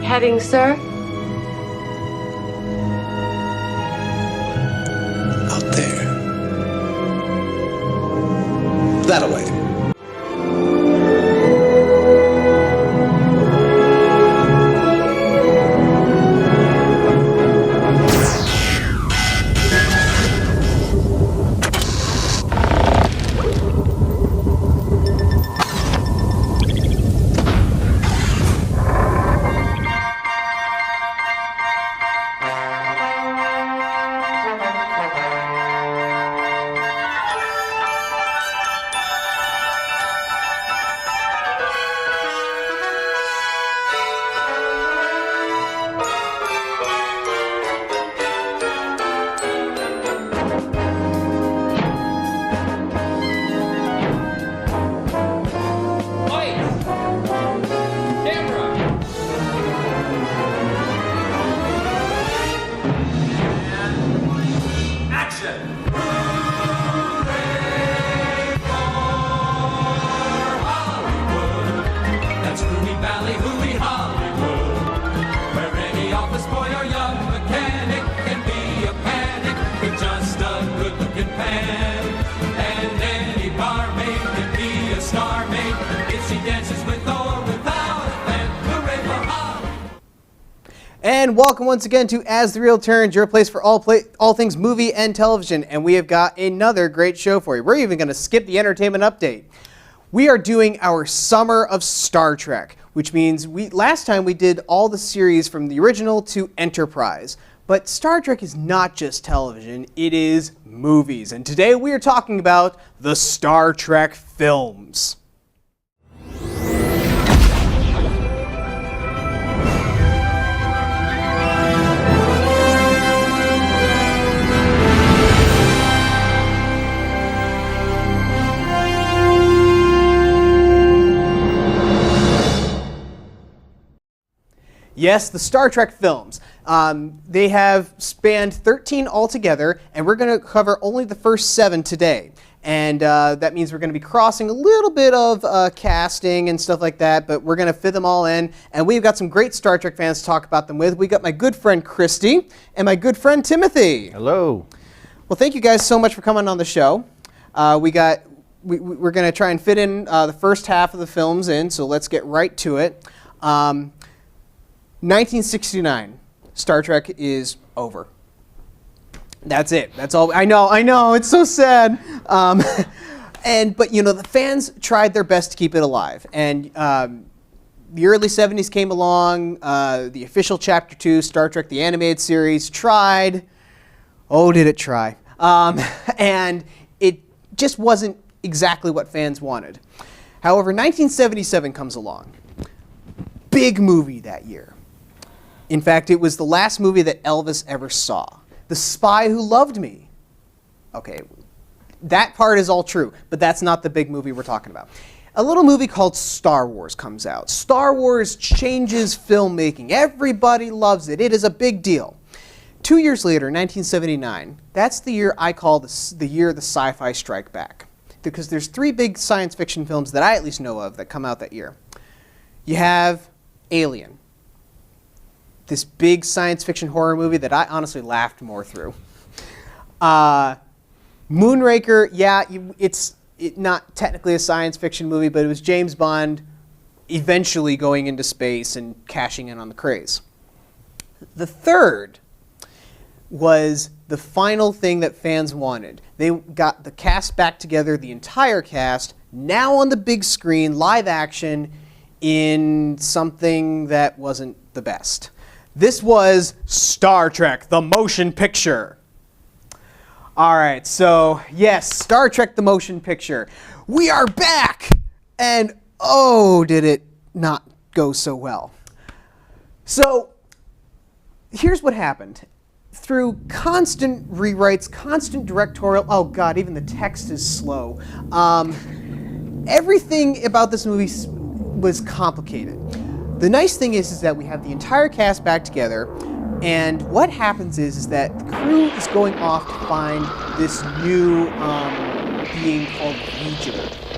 heading, sir? Out there. That-a-way. And welcome once again to As the Reel Turns, your place for all things movie and television. And we have got another great show for you. We're even going to skip the entertainment update. We are doing our summer of Star Trek, which means last time we did all the series from the original to Enterprise. But Star Trek is not just television, it is movies. And today we are talking about the Star Trek films. Yes, the Star Trek films. They have spanned 13 altogether, and we're going to cover only the first 7 today. And that means we're going to be crossing a little bit of casting and stuff like that, but we're going to fit them all in. And we've got some great Star Trek fans to talk about them with. We got my good friend Christy and my good friend Timothy. Hello. Well, thank you guys so much for coming on the show. We're going to try and fit in the first half of the films in, so let's get right to it. 1969, Star Trek is over. That's it. That's all. I know. It's so sad. But you know, the fans tried their best to keep it alive. And the early 70s came along. The official Chapter 2, Star Trek the Animated Series, tried. Oh, did it try? And it just wasn't exactly what fans wanted. However, 1977 comes along. Big movie that year. In fact, it was the last movie that Elvis ever saw. The Spy Who Loved Me. Okay, that part is all true, but that's not the big movie we're talking about. A little movie called Star Wars comes out. Star Wars changes filmmaking. Everybody loves it. It is a big deal. 2 years later, 1979, that's the year I call the year the sci-fi strike back. Because there's 3 big science fiction films that I at least know of that come out that year. You have Alien. This big science fiction horror movie that I honestly laughed more through. Moonraker, yeah, it's not technically a science fiction movie, but it was James Bond eventually going into space and cashing in on the craze. The third was the final thing that fans wanted. They got the cast back together, the entire cast, now on the big screen, live action, in something that wasn't the best. This was Star Trek, the motion picture. All right, so yes, Star Trek, the motion picture. We are back! And oh, did it not go so well. So here's what happened. Through constant rewrites, constant directorial, oh God, even the text is slow. Everything about this movie was complicated. The nice thing is that we have the entire cast back together, and what happens is that the crew is going off to find this new being called Voyage.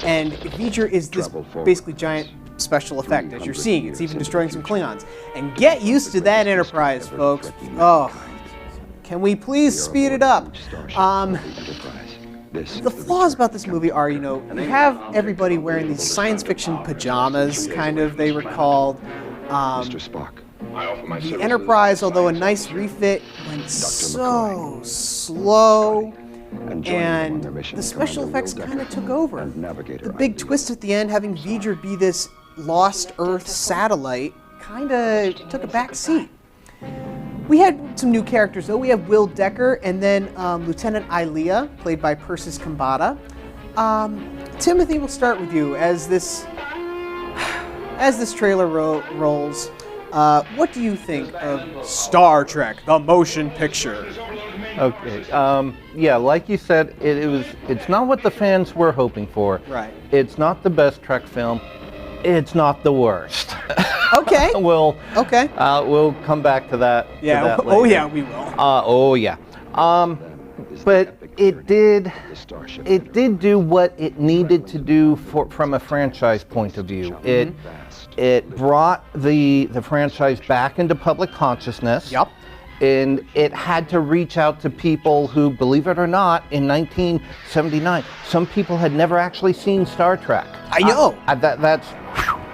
And Voyage is this basically giant special effect as you're seeing. It's even destroying some Klingons. And get used to that Enterprise, folks. Oh, can we please speed it up? The flaws about this movie are, you have everybody wearing these science fiction pajamas, kind of, they were called. The Enterprise, although a nice refit, went so slow, and the special effects kind of took over. The big twist at the end, having V'ger be this lost Earth satellite, kind of took a back seat. We had some new characters, though. We have Will Decker, and then Lieutenant Ilea, played by Persis Khambatta. Timothy, we'll start with you as this trailer rolls. What do you think of Star Trek: The Motion Picture? Okay. Yeah, like you said, it's not what the fans were hoping for. Right. It's not the best Trek film. It's not the worst. Okay. We'll come back to that. Yeah. To that oh later. yeah, we will. Oh yeah. But it did do what it needed to do from a franchise point of view. It brought the franchise back into public consciousness. Yep. And it had to reach out to people who, believe it or not, in 1979, some people had never actually seen Star Trek. I know. That's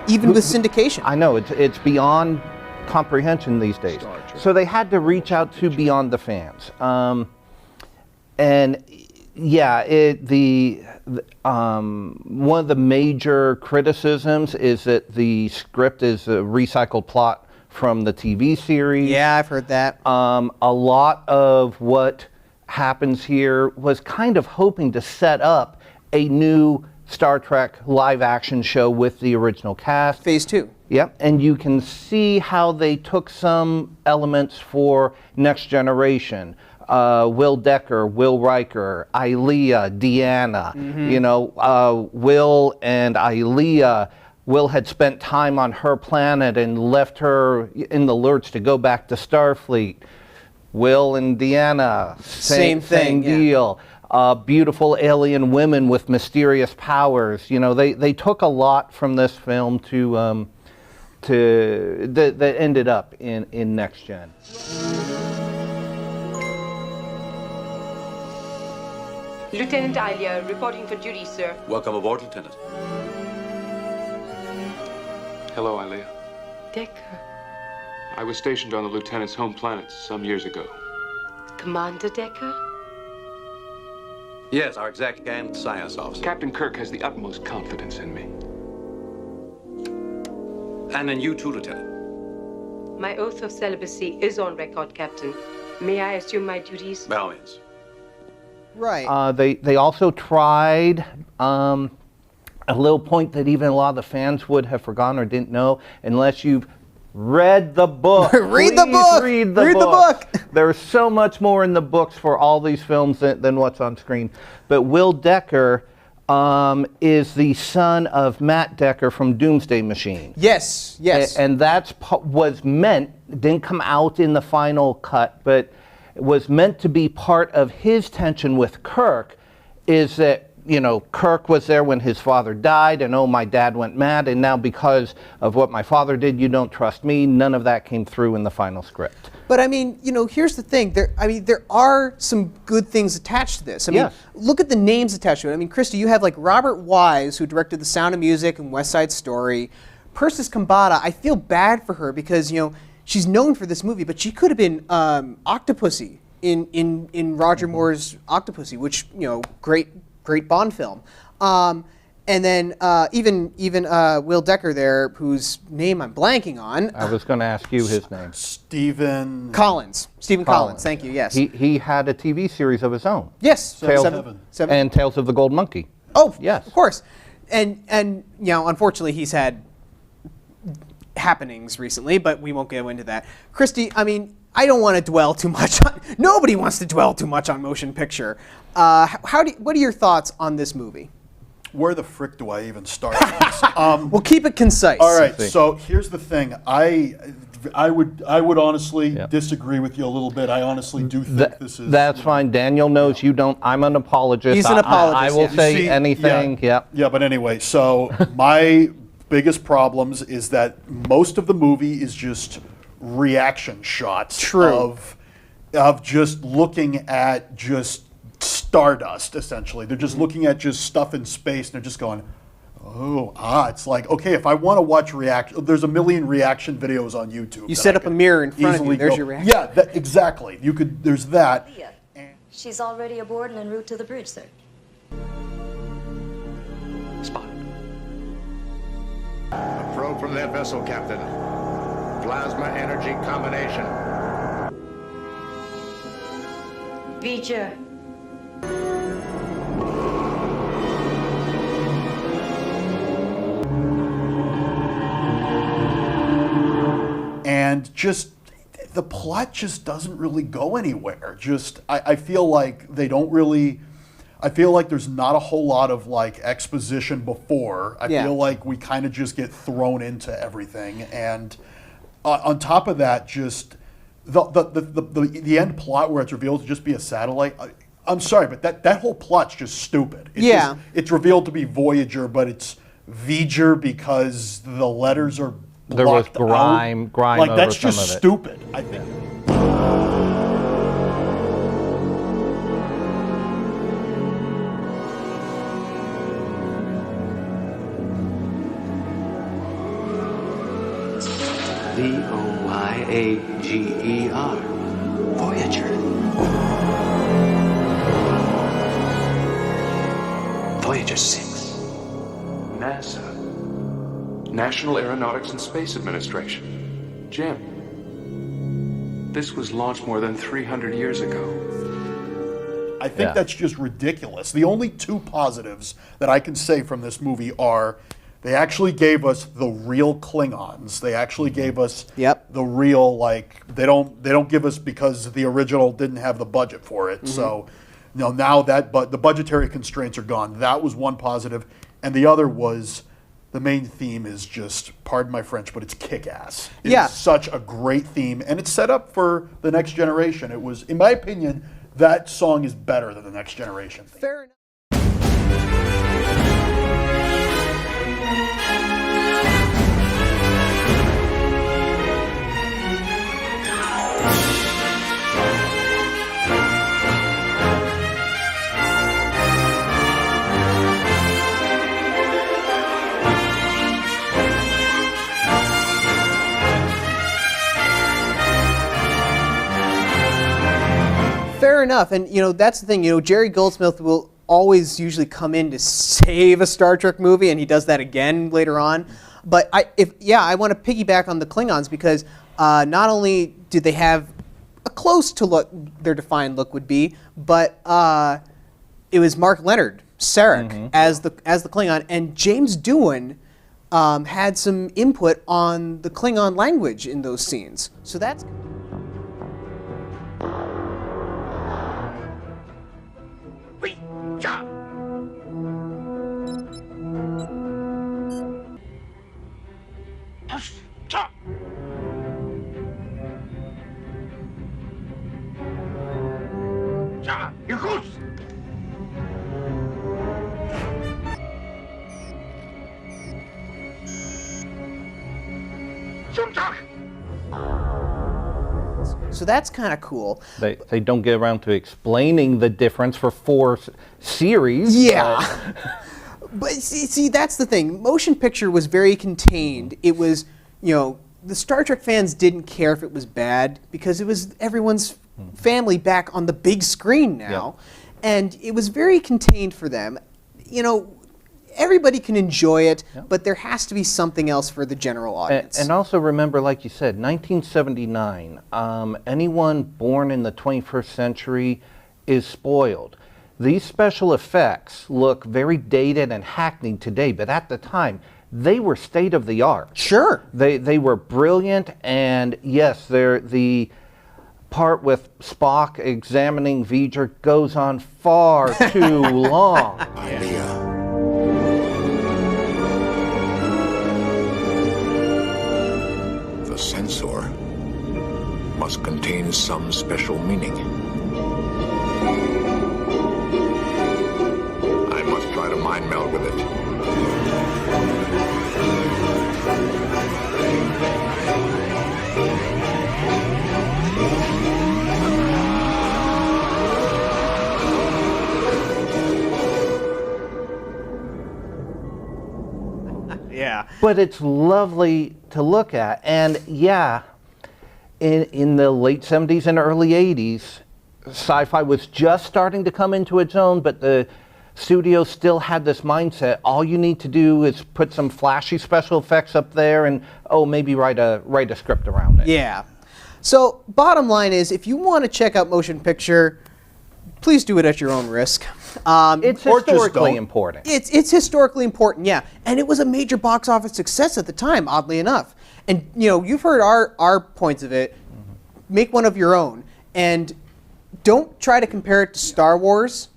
even with syndication. I know it's beyond comprehension these days. So they had to reach out to beyond the fans. And yeah, one of the major criticisms is that the script is a recycled plot from the TV series. Yeah, I've heard that. A lot of what happens here was kind of hoping to set up a new Star Trek live action show with the original cast. Phase 2. Yep, and you can see how they took some elements for Next Generation. Will Decker, Will Riker, Ilea, Deanna. Will and Ilea. Will had spent time on her planet and left her in the lurch to go back to Starfleet. Will and Deanna, same deal. Beautiful alien women with mysterious powers. They took a lot from this film that ended up in Next Gen. Lieutenant Ilea, reporting for duty, sir. Welcome aboard, Lieutenant. Hello, Ilea. Decker. I was stationed on the lieutenant's home planet some years ago. Commander Decker? Yes, our exec and science officer. Captain Kirk has the utmost confidence in me. And in you too, Lieutenant. My oath of celibacy is on record, Captain. May I assume my duties? By all means. Right. They also tried a little point that even a lot of the fans would have forgotten or didn't know, unless you've read the book. Read the book. Read the book. There's so much more in the books for all these films than what's on screen. But Will Decker is the son of Matt Decker from Doomsday Machine. Yes. And that's was meant, didn't come out in the final cut, but it was meant to be part of his tension with Kirk, is that Kirk was there when his father died, and my dad went mad, and now because of what my father did, you don't trust me. None of that came through in the final script. But here's the thing. There are some good things attached to this. Yes. Look at the names attached to it. Christy, you have like Robert Wise, who directed The Sound of Music and West Side Story. Persis Khambatta, I feel bad for her because she's known for this movie, but she could have been Octopussy in Roger Moore's Octopussy, which great Bond film. And then even Will Decker there, whose name I'm blanking on. I was going to ask you his name. Stephen Collins. Thank you. Yes. He had a TV series of his own. Yes. Seven. And Tales of the Gold Monkey. Oh, yes, of course. And unfortunately, he's had happenings recently, but we won't go into that. Christy, I don't want to dwell too much on. Nobody wants to dwell too much on motion picture. What are your thoughts on this movie? Where the frick do I even start? We'll keep it concise. All right. So here's the thing. I would honestly disagree with you a little bit. I honestly do think this is. That's fine. Daniel knows you don't. I'm an apologist. He's an apologist. I will say anything. Yeah, but anyway, so my biggest problems is that most of the movie is just reaction shots of just looking at just stardust, essentially. They're just looking at just stuff in space, and they're just going, it's like, okay, if I want to watch reaction, there's a million reaction videos on YouTube. You set up a mirror in front of you, there's your reaction. Yeah, exactly. There's that. She's already aboard and en route to the bridge, sir. Spotted. A probe from that vessel, Captain. Plasma energy combination. Voyage. And just the plot just doesn't really go anywhere. I feel like they don't really. I feel like there's not a whole lot of like exposition before. I feel like we kind of just get thrown into everything, and on top of that, just the end plot where it's revealed to just be a satellite. I'm sorry, but that whole plot's just stupid. It's revealed to be Voyager, but it's Voyager because the letters are. There was grime like over that's some just of it. stupid, I think. Voyager. Voyager. Voyager 6. NASA. National Aeronautics and Space Administration. Jim. This was launched more than 300 years ago. I think that's just ridiculous. The only two positives that I can say from this movie are they actually gave us the real Klingons. They actually gave us the real, like, they don't give us because the original didn't have the budget for it. So, now that the budgetary constraints are gone. That was one positive. And the other was the main theme is just, pardon my French, but it's kick-ass. It's such a great theme, and it's set up for the next generation. It was, in my opinion, that song is better than the Next Generation theme. Fair enough. Fair enough, and that's the thing. Jerry Goldsmith will always usually come in to save a Star Trek movie, and he does that again later on. But I want to piggyback on the Klingons because not only did they have a close to what their defined look would be, but it was Mark Leonard, Sarek, as the Klingon, and James Doohan had some input on the Klingon language in those scenes. So that's. So that's kind of cool. They don't get around to explaining the difference for 4 series. Yeah. But see, that's the thing. Motion picture was very contained. It was, the Star Trek fans didn't care if it was bad because it was everyone's family back on the big screen now. And it was very contained for them. Everybody can enjoy it, but there has to be something else for the general audience. And also remember, like you said, 1979, anyone born in the 21st century is spoiled. These special effects look very dated and hackneyed today, but at the time, they were state of the art. Sure. They were brilliant, and yes, the part with Spock examining Voyager goes on far too long. The sensor must contain some special meaning. I must try to mind meld with it. But it's lovely to look at. And yeah, in the late 70s and early 80s, sci-fi was just starting to come into its own, but the studio still had this mindset, all you need to do is put some flashy special effects up there and, maybe write a script around it. Yeah. So, bottom line is, if you want to check out motion picture, please do it at your own risk. It's historically important. It's historically important, yeah. And it was a major box office success at the time, oddly enough. And, you've heard our points of it. Make one of your own. And don't try to compare it to Star Wars.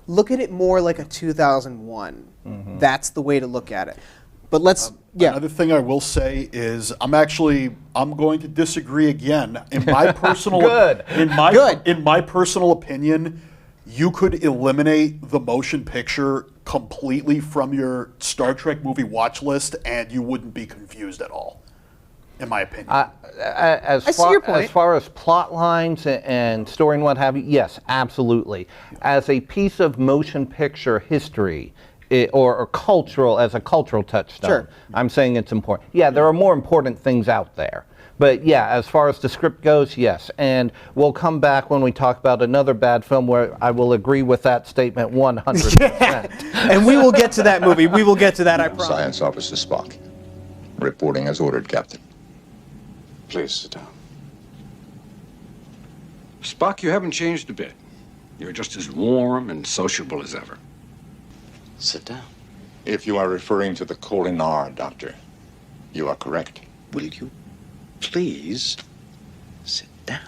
Look at it more like a 2001. That's the way to look at it. But let's, Another thing I will say is I'm going to disagree again. In my personal in my personal opinion, you could eliminate the motion picture completely from your Star Trek movie watch list and you wouldn't be confused at all. In my opinion. I see your point. As far as plot lines and story and what have you, yes, absolutely. As a piece of motion picture history, or cultural, as a cultural touchstone, I'm saying it's important. Yeah, there are more important things out there. But yeah, as far as the script goes, yes. And we'll come back when we talk about another bad film where I will agree with that statement 100%. And we will get to that movie. We will get to that, I promise. Science Officer Spock. Reporting as ordered, Captain. Please sit down. Spock, you haven't changed a bit. You're just as warm and sociable as ever. Sit down. If you are referring to the Kolinar, Doctor, you are correct. Will you please sit down?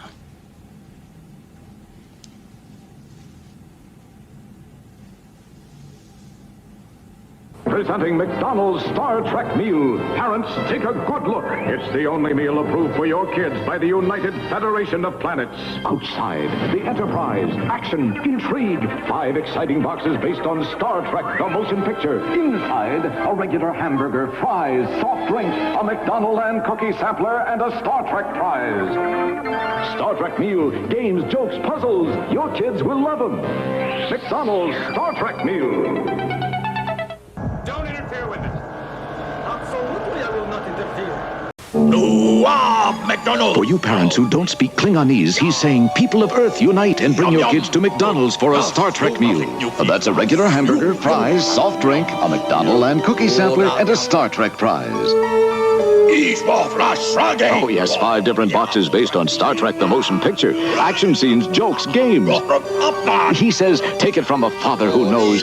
Presenting McDonald's Star Trek meal. Parents, take a good look. It's the only meal approved for your kids by the United Federation of Planets. Outside, the Enterprise, action, intrigue. 5 exciting boxes based on Star Trek, the motion picture. Inside, a regular hamburger, fries, soft drink, a McDonald and cookie sampler, and a Star Trek prize. Star Trek meal, games, jokes, puzzles. Your kids will love them. McDonald's Star Trek meal. Don't interfere with it. Absolutely, I will not interfere. McDonald's! For you parents who don't speak Klingonese, he's saying, people of Earth, unite and bring your kids to McDonald's for a Star Trek meal. That's a regular hamburger, fries, soft drink, a McDonald and cookie sampler, and a Star Trek prize. Oh yes, 5 different boxes based on Star Trek the motion picture. Action scenes, jokes, games. He says, take it from a father who knows.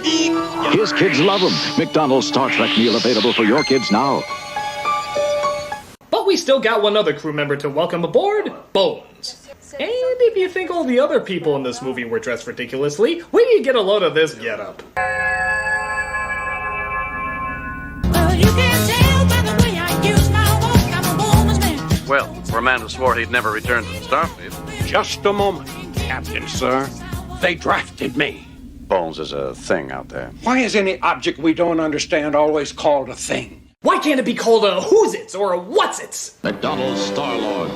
His kids love him. McDonald's Star Trek meal available for your kids now. But we still got one other crew member to welcome aboard, Bones. And if you think all the other people in this movie were dressed ridiculously, wait till you get a load of this getup. Well, for a man who swore he'd never return to the Starfleet. Just a moment, Captain, sir. They drafted me. Bones is a thing out there. Why is any object we don't understand always called a thing? Why can't it be called a who's-its or a what's-its? McDonald's Starlog.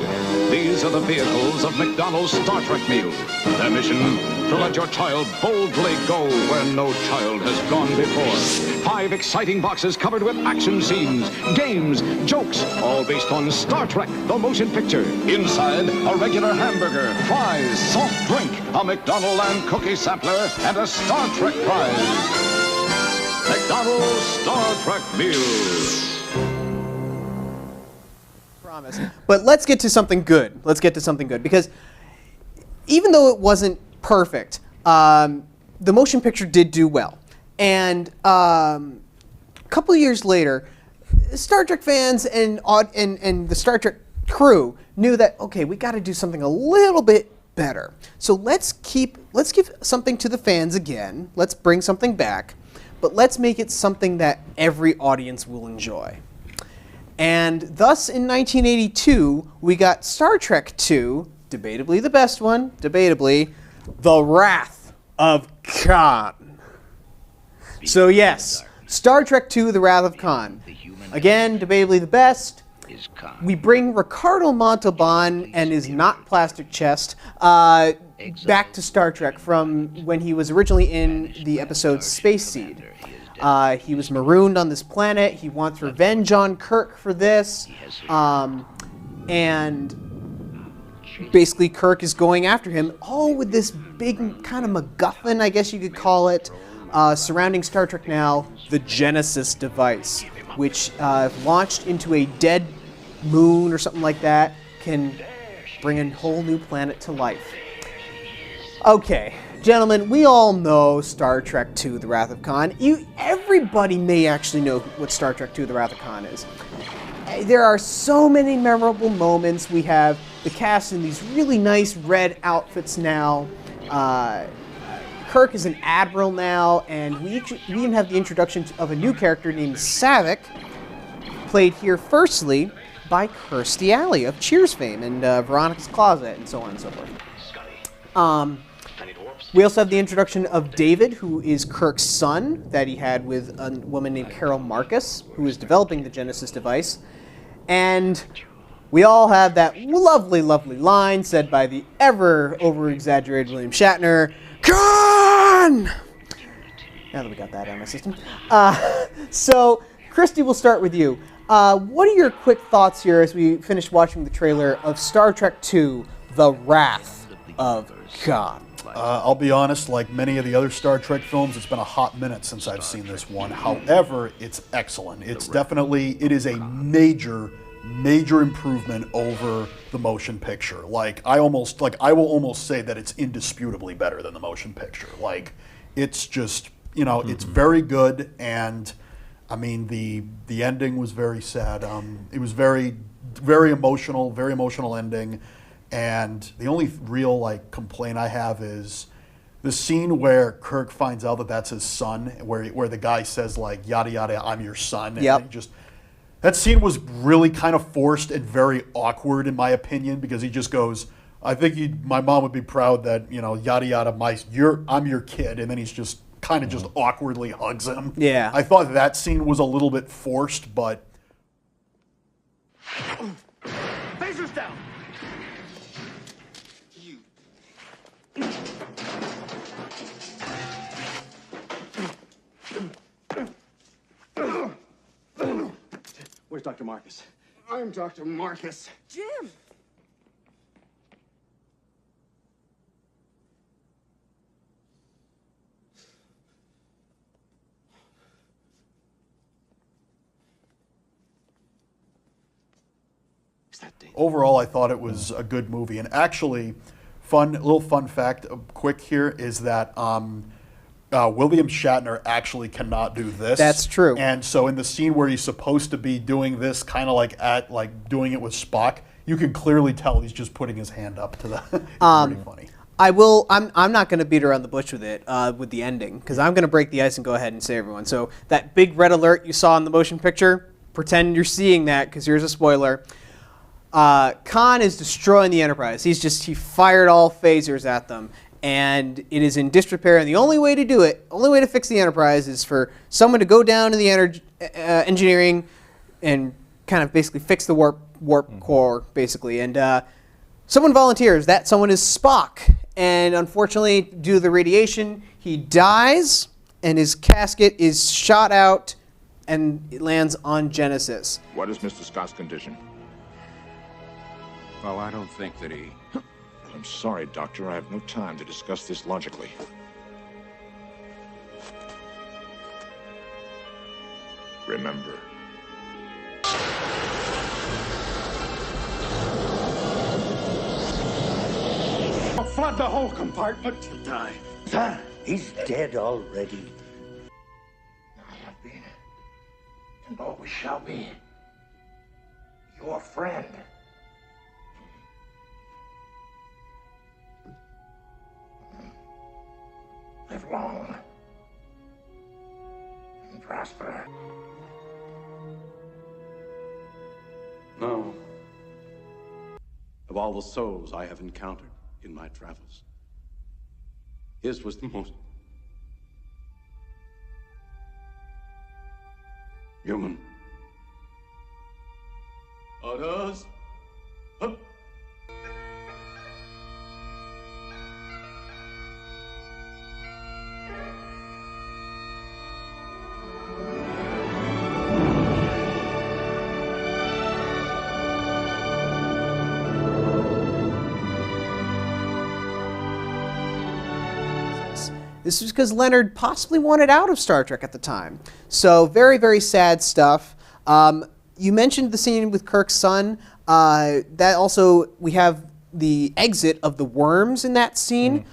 These are the vehicles of McDonald's Star Trek meal. Their mission, to let your child boldly go where no child has gone before. 5 exciting boxes covered with action scenes, games, jokes, all based on Star Trek, the motion picture. Inside, a regular hamburger, fries, soft drink, a McDonald and cookie sampler, and a Star Trek prize. McDonald's Star Trek meal. Promise. But let's get to something good. Let's get to something good, because even though it wasn't perfect, the motion picture did do well. And a couple of years later, Star Trek fans and the Star Trek crew knew that, okay, we got to do something a little bit better. So let's give something to the fans again. Let's bring something back, but let's make it something that every audience will enjoy. And thus, in 1982, we got Star Trek II, debatably the best one, debatably, The Wrath of Khan. So yes, Star Trek II, The Wrath of Khan. Again, debatably the best. We bring Ricardo Montalban and his not plastic chest back to Star Trek from when he was originally in the episode Space Seed. He was marooned on this planet. He wants revenge on Kirk for this. And basically Kirk is going after him, all with this big kind of MacGuffin, I guess you could call it, surrounding Star Trek Now, the Genesis device, which launched into a dead moon or something like that, can bring a whole new planet to life. Okay, gentlemen, we all know Star Trek II, The Wrath of Khan. Everybody may actually know what Star Trek II, The Wrath of Khan is. There are so many memorable moments. We have the cast in these really nice red outfits now. Kirk is an admiral now, and we even have the introduction of a new character named Saavik, played here firstly by Kirstie Alley of Cheers fame and Veronica's Closet and so on and so forth. We also have the introduction of David, who is Kirk's son that he had with a woman named Carol Marcus, who is developing the Genesis device. And we all have that lovely, lovely line said by the ever over-exaggerated William Shatner, Khan! Now that we got that out of my system. So, Kirstie, we'll start with you. What are your quick thoughts here as we finish watching the trailer of Star Trek II, The Wrath of Khan? I'll be honest, like many of the other Star Trek films, it's been a hot minute since I've seen this one. However, it's excellent. It is a major improvement over the motion picture. I will almost say that it's indisputably better than the motion picture. It's just, it's very good, and I mean, the ending was very sad. It was very emotional ending. And the only real complaint I have is the scene where Kirk finds out that that's his son, where the guy says yada yada, I'm your son. And that scene was really kind of forced and very awkward in my opinion, because he just goes, I think my mom would be proud that yada yada, I'm your kid, and then he's just kind of just awkwardly hugs him. Yeah, I thought that scene was a little bit forced, but Phasers down. Where's Dr. Marcus? I'm Dr. Marcus. Jim! overall, I thought it was a good movie. And actually, little fun fact, quick here, is that William Shatner actually cannot do this. That's true. And so in the scene where he's supposed to be doing this, kind of like doing it with Spock, you can clearly tell he's just putting his hand up to the. It's pretty funny. I'm not going to beat around the bush with it, with the ending, because I'm going to break the ice and go ahead and say everyone. So that big red alert you saw in the motion picture, pretend you're seeing that, because here's a spoiler. Khan is destroying the Enterprise. He fired all phasers at them, and it is in disrepair. And the only way to do it, only way to fix the Enterprise, is for someone to go down to the engineering and kind of basically fix the warp core, basically. And someone volunteers. That someone is Spock. And unfortunately, due to the radiation, he dies, and his casket is shot out, and it lands on Genesis. What is Mr. Scott's condition? Well, I don't think that he... I'm sorry, Doctor. I have no time to discuss this logically. Remember. I'll flood the whole compartment to die. Sir, he's dead already. I have been, and always shall be, your friend. Live long and prosper. No. Of all the souls I have encountered in my travels, his was the most human. Others. Hup. This was because Leonard possibly wanted out of Star Trek at the time. So very, very sad stuff. You mentioned the scene with Kirk's son. That also, we have the exit of the worms in that scene.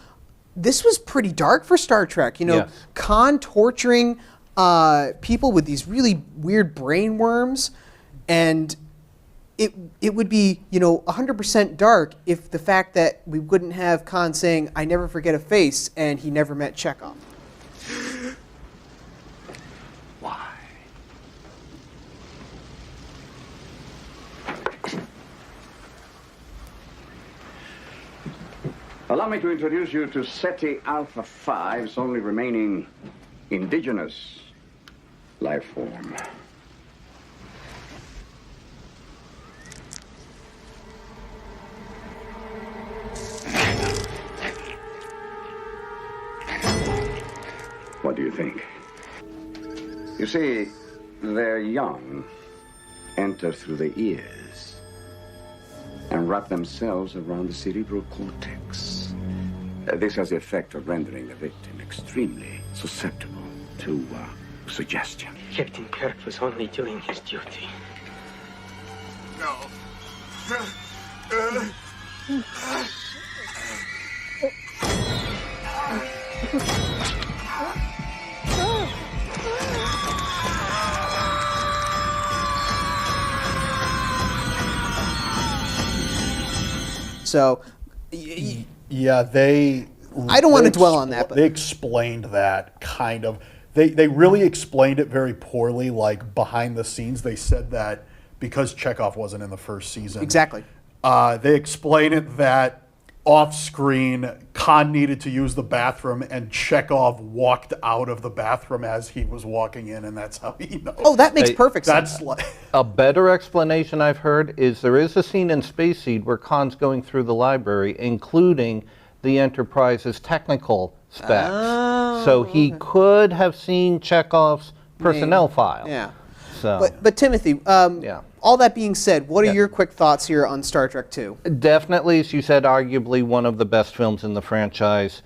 This was pretty dark for Star Trek. You know, Yes. Khan torturing people with these really weird brain worms, and it would be, 100% dark if the fact that we wouldn't have Khan saying, "I never forget a face," and he never met Chekhov. Why? Allow me to introduce you to SETI Alpha 5's only remaining indigenous life form. What do you think? You see, their young enter through the ears and wrap themselves around the cerebral cortex. This has the effect of rendering the victim extremely susceptible to suggestion. Captain Kirk was only doing his duty. No. So, yeah, they. I don't want to dwell on that, but they explained that kind of. They really explained it very poorly. Like behind the scenes, they said that because Chekhov wasn't in the first season. Exactly. They explain it that off screen, Khan needed to use the bathroom, and Chekhov walked out of the bathroom as he was walking in, and that's how he knows. Oh, that makes perfect sense. That's like A better explanation I've heard is there is a scene in Space Seed where Khan's going through the library, including the Enterprise's technical specs. So he could have seen Chekhov's personnel file. Yeah. So. But Timothy, all that being said, what are your quick thoughts here on Star Trek II? Definitely, as you said, arguably one of the best films in the franchise.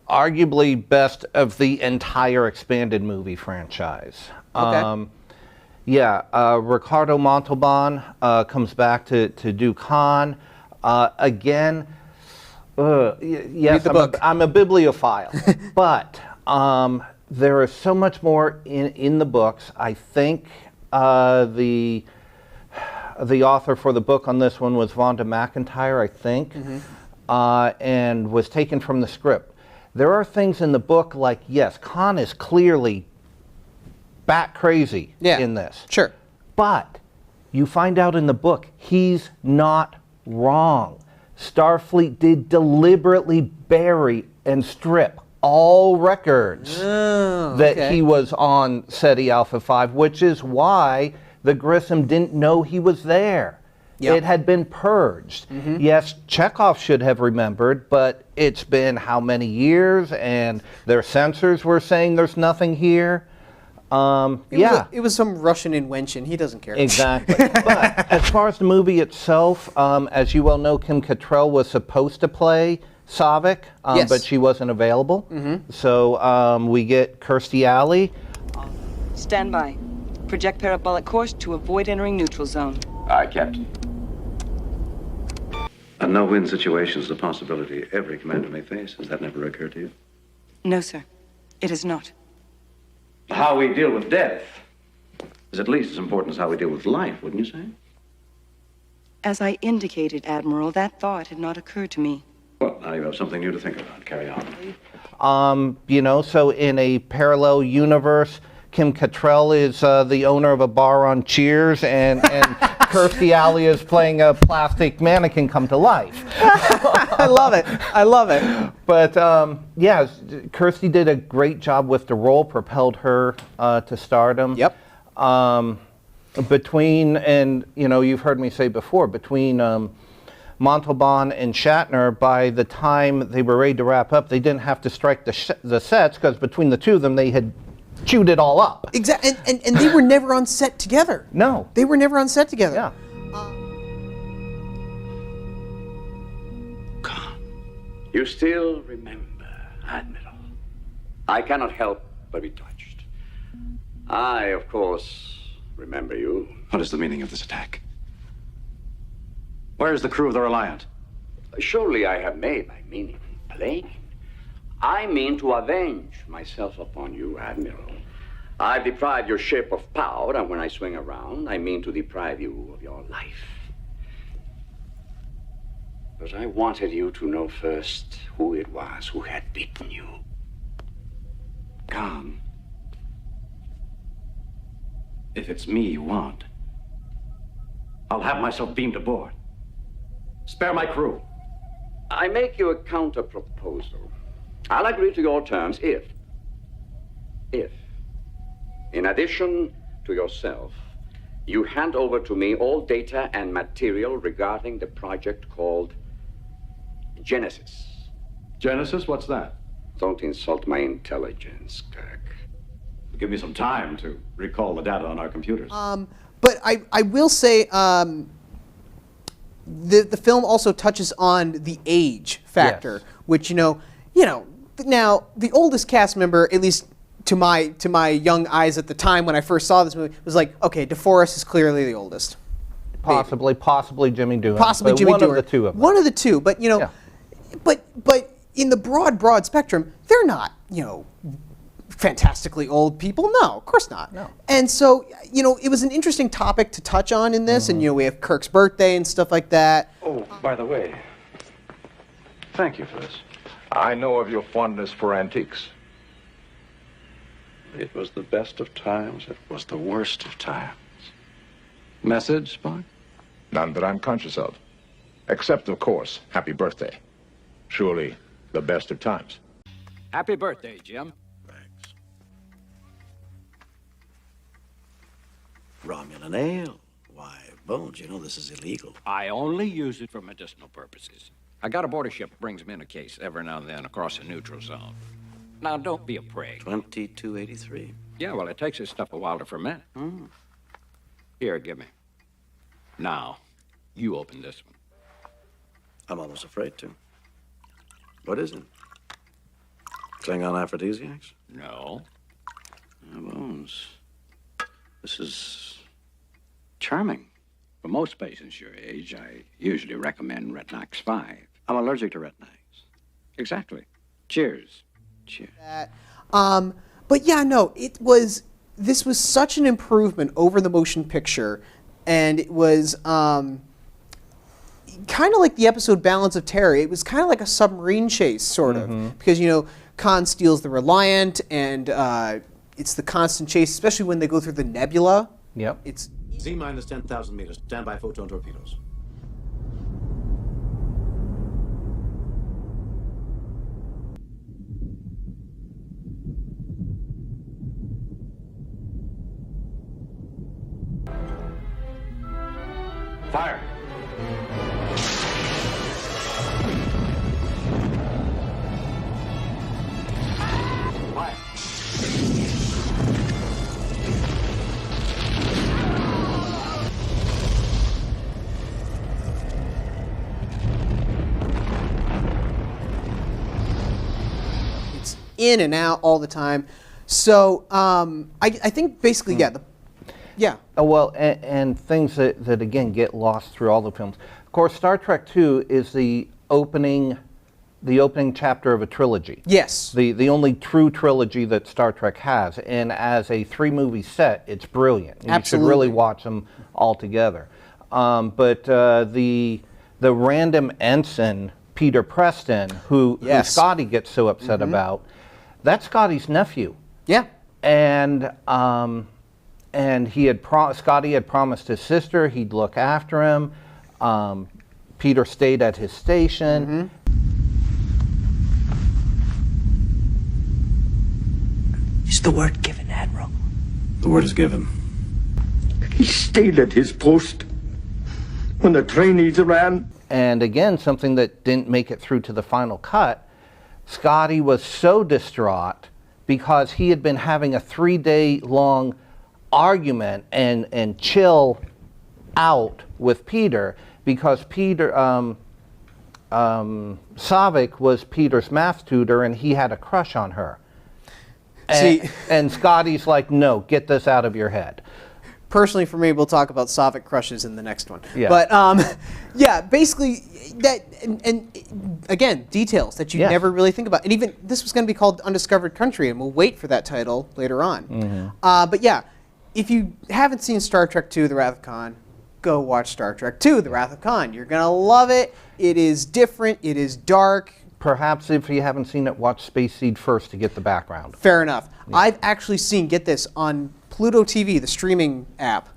Arguably best of the entire expanded movie franchise. Okay. Ricardo Montalban comes back to do Khan. Again, yes, I'm a bibliophile, but there is so much more in the books. I think the author for the book on this one was Vonda McIntyre, I think, and was taken from the script. There are things in the book like, yes, Khan is clearly bat crazy in this. Sure. But you find out in the book he's not wrong. Starfleet did deliberately bury and strip all records that he was on SETI Alpha 5, which is why the Grissom didn't know he was there. It had been purged. Yes, Chekhov should have remembered, but it's been how many years, and their censors were saying there's nothing here. It was some Russian invention. He doesn't care. Exactly. But as far as the movie itself, as you well know, Kim Cattrall was supposed to play Saavik, but she wasn't available. So we get Kirstie Alley. Stand by. Project parabolic course to avoid entering neutral zone. Aye, Captain. A no-win situation is a possibility every commander may face. Has that never occurred to you? No, sir. It is not. How we deal with death is at least as important as how we deal with life, wouldn't you say? As I indicated, Admiral, that thought had not occurred to me. Well, now you have something new to think about. Carry on. So in a parallel universe, Kim Cattrall is the owner of a bar on Cheers, and Kirstie Alley is playing a plastic mannequin come to life. I love it. I love it. But Kirstie did a great job with the role, propelled her to stardom. Yep. Between, and you've heard me say before, between Montalban and Shatner, by the time they were ready to wrap up, they didn't have to strike the sets, because between the two of them, they had chewed it all up. Exactly, and they were never on set together. No. They were never on set together. Yeah. You still remember, Admiral, I cannot help but be touched. I, of course, remember you. What is the meaning of this attack? Where is the crew of the Reliant? Surely I have made my meaning plain. I mean to avenge myself upon you, Admiral. I've deprived your ship of power, and when I swing around, I mean to deprive you of your life. But I wanted you to know first who it was who had beaten you. Khan. If it's me you want, I'll have myself beamed aboard. Spare my crew. I make you a counter proposal. I'll agree to your terms if, in addition to yourself, you hand over to me all data and material regarding the project called Genesis. Genesis? What's that? Don't insult my intelligence, Kirk. Give me some time to recall the data on our computers. But I will say the film also touches on the age factor, which now the oldest cast member, at least to my young eyes at the time when I first saw this movie, was like, okay, DeForest is clearly the oldest. Possibly Jimmy Doohan. Possibly but Jimmy one Doohan. of the two of them. One of the two, but but in the broad spectrum, they're not fantastically old people. No, of course not. No. And so it was an interesting topic to touch on in this, and we have Kirk's birthday and stuff like that. Oh, by the way, thank you for this. I know of your fondness for antiques. It was the best of times. It was the worst of times. Message, Spock? None that I'm conscious of. Except, of course, happy birthday. Surely the best of times. Happy birthday, Jim. Romulan ale. Why, Bones, this is illegal. I only use it for medicinal purposes. I got aboard a ship that brings me in a case every now and then across the neutral zone. Now, don't be a prig. 2283. Yeah, well, it takes this stuff a while to ferment. Here, give me. Now, you open this one. I'm almost afraid to. What is it? Klingon aphrodisiacs? No. Bones. This is charming. For most patients your age, I usually recommend Retinox 5. I'm allergic to retinox. Exactly. Cheers. Cheers. But yeah, no, this was such an improvement over the motion picture, and it was kind of like the episode Balance of Terror. It was kind of like a submarine chase, sort of, because Khan steals the Reliant, and it's the constant chase, especially when they go through the nebula. Yep. It's Z-minus 10,000 meters. Stand by photon torpedoes. Fire! Fire! It's in and out all the time. So I think basically, yeah. Well, and things that again get lost through all the films. Of course, Star Trek II is the opening chapter of a trilogy. Yes. The only true trilogy that Star Trek has, and as a 3-movie set, it's brilliant. You should really watch them all together. But the random ensign Peter Preston, who Scotty gets so upset about, that's Scotty's nephew. Yeah. And Scotty had promised his sister he'd look after him. Peter stayed at his station. Is the word given, Admiral? The word is given. He stayed at his post when the trainees ran. And again, something that didn't make it through to the final cut, Scotty was so distraught because he had been having a 3-day-long argument and chill out with Peter, because Peter Saavik was Peter's math tutor and he had a crush on her. And Scotty's like, no, get this out of your head. Personally, for me, we'll talk about Soviet crushes in the next one. Yeah. But yeah, basically that, and again, details that you never really think about. And even this was going to be called Undiscovered Country, and we'll wait for that title later on. But yeah, if you haven't seen Star Trek II: The Wrath of Khan, go watch Star Trek II: The Wrath of Khan. You're gonna love it. It is different. It is dark. Perhaps if you haven't seen it, watch Space Seed first to get the background. Fair enough. Yeah. I've actually seen, get this, on Pluto TV, the streaming app,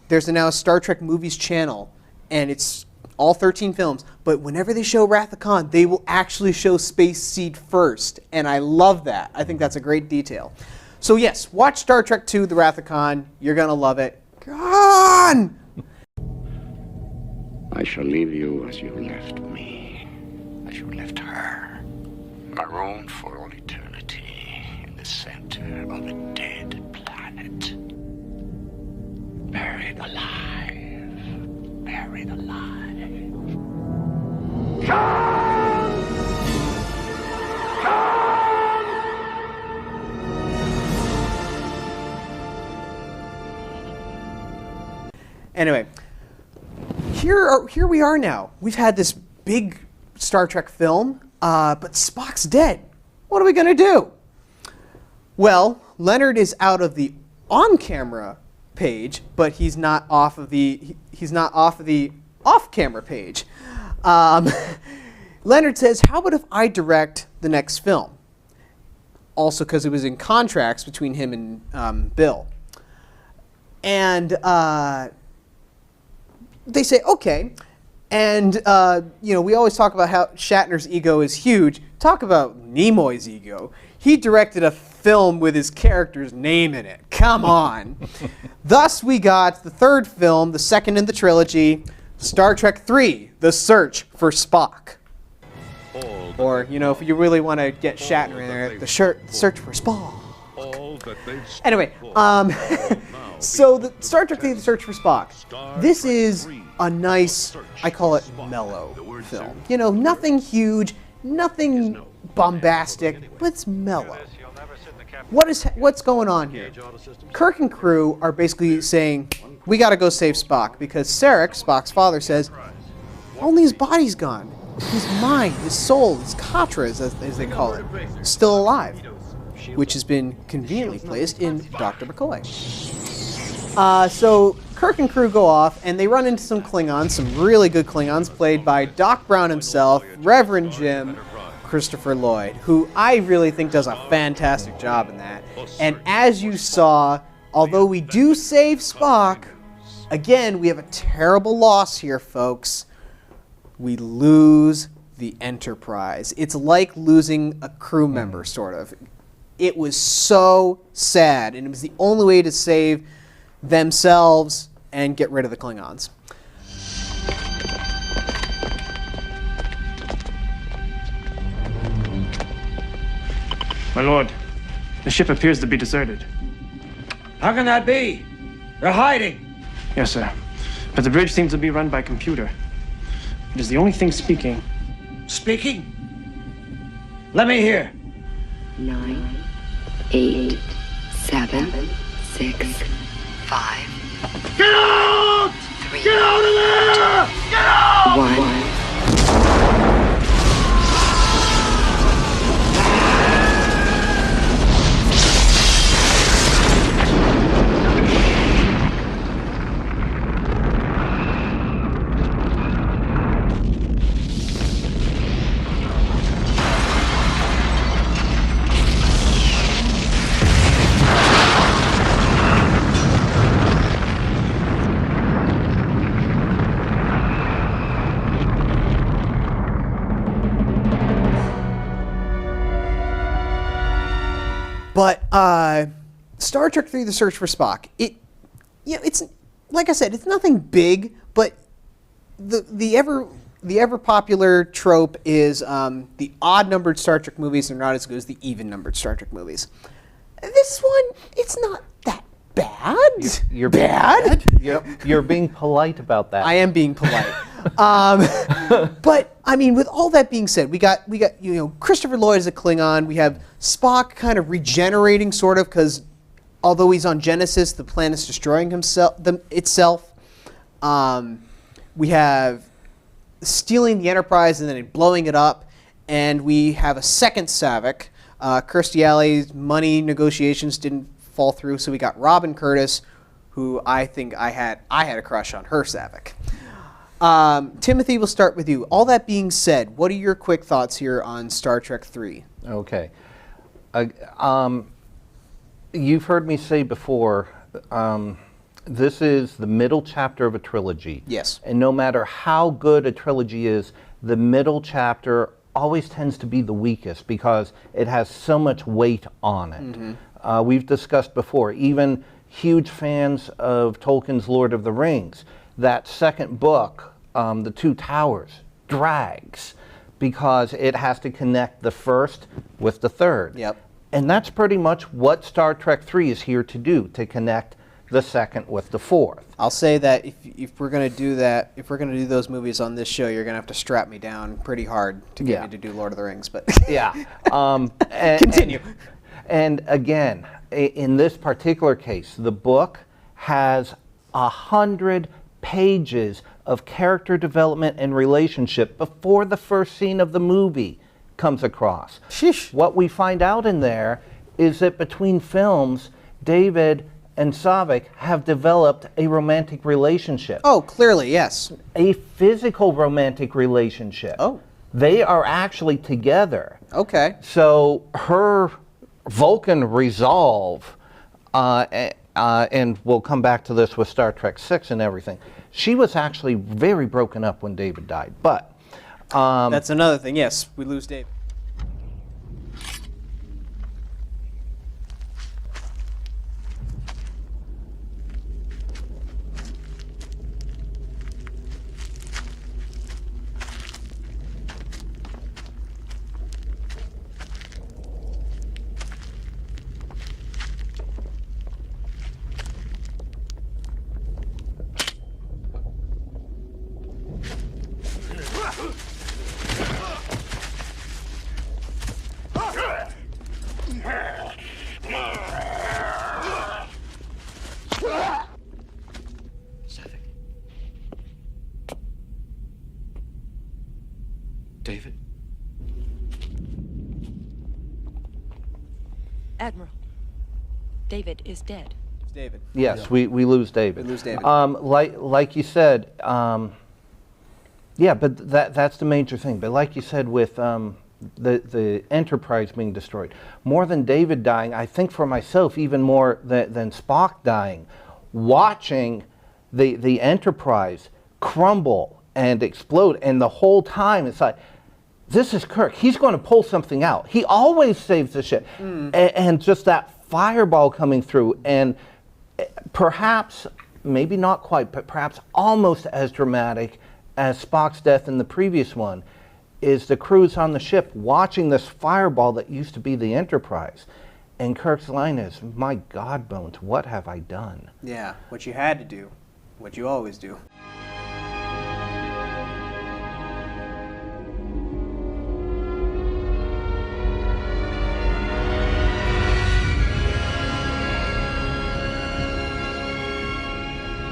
there's now a Star Trek Movies channel, and it's all 13 films, but whenever they show Wrath of Khan, they will actually show Space Seed first, and I love that. I think that's a great detail. So yes, watch Star Trek II: The Wrath of Khan. You're going to love it. Khan! I shall leave you as you left me, as you left her, marooned for all eternity in the center of a dead planet. Buried alive. Buried alive. Khan! Khan! Anyway, here we are now. We've had this big Star Trek film, but Spock's dead. What are we going to do? Well, Leonard is out of the on-camera page, but he's not off of the off-camera page. Leonard says, "How about if I direct the next film?" Also, because it was in contracts between him and Bill. And they say, okay. And, we always talk about how Shatner's ego is huge. Talk about Nimoy's ego. He directed a film with his character's name in it. Come on. Thus, we got the third film, the second in the trilogy, Star Trek III, The Search for Spock. Or, if you really want to get Shatner in there, The Search for Spock. Anyway, so the Star Trek III: The Search for Spock. This is a nice, I call it mellow film. Nothing huge, nothing bombastic, but it's mellow. What's going on here? Kirk and crew are basically saying, we got to go save Spock, because Sarek, Spock's father, says only his body's gone. His mind, his soul, his katras, as they call it, still alive, which has been conveniently placed in Dr. McCoy. So Kirk and crew go off, and they run into some Klingons, some really good Klingons, played by Doc Brown himself, Reverend Jim, Christopher Lloyd, who I really think does a fantastic job in that. And as you saw, although we do save Spock, again, we have a terrible loss here, folks. We lose the Enterprise. It's like losing a crew member, sort of. It was so sad, and it was the only way to save themselves and get rid of the Klingons. My lord, the ship appears to be deserted. How can that be? They're hiding. Yes, sir. But the bridge seems to be run by computer. It is the only thing speaking. Speaking? Let me hear. 9, 8, 7, 6, 5. Get out! 3, Get out of there! Get out! 1. But Star Trek III: The Search for Spock. It's like I said, it's nothing big, but the ever popular trope is the odd-numbered Star Trek movies are not as good as the even-numbered Star Trek movies. This one, it's not that bad. You're bad. You're being polite about that. I am being polite. But I mean, with all that being said, we got Christopher Lloyd as a Klingon. We have Spock kind of regenerating, sort of, because although he's on Genesis, the planet's destroying itself. We have stealing the Enterprise and then blowing it up, and we have a second Saavik. Kirstie Alley's money negotiations didn't fall through, so we got Robin Curtis, who I think I had a crush on her Saavik. Timothy, we'll start with you. All that being said, what are your quick thoughts here on Star Trek III? Okay. You've heard me say before, this is the middle chapter of a trilogy. Yes. And no matter how good a trilogy is, the middle chapter always tends to be the weakest because it has so much weight on it. We've discussed before, even huge fans of Tolkien's Lord of the Rings, that second book, The Two Towers, drags because it has to connect the first with the third. Yep. And that's pretty much what Star Trek III is here to do, to connect the second with the fourth. I'll say that if we're going to do that, if we're going to do those movies on this show, you're going to have to strap me down pretty hard to get me to do Lord of the Rings. But yeah. Continue. And again, in this particular case, the book has 100 pages of character development and relationship before the first scene of the movie comes across. Sheesh. What we find out in there is that between films, David and Saavik have developed a romantic relationship. Oh, clearly, yes. A physical romantic relationship. Oh. They are actually together. Okay. So her Vulcan resolve, and we'll come back to this with Star Trek VI and everything, she was actually very broken up when David died. But that's another thing. Yes, we lose David. David? Admiral, David is dead. It's David. Yes, we lose David. We lose David. Like you said, yeah, but that's the major thing. But like you said, with the Enterprise being destroyed, more than David dying, I think for myself, even more than Spock dying, watching the Enterprise crumble and explode, and the whole time it's like, this is Kirk. He's going to pull something out. He always saves the ship. And just that fireball coming through, and perhaps, maybe not quite, but perhaps almost as dramatic as Spock's death in the previous one, is the crews on the ship watching this fireball that used to be the Enterprise. And Kirk's line is, my God, Bones, what have I done? Yeah, what you had to do, what you always do.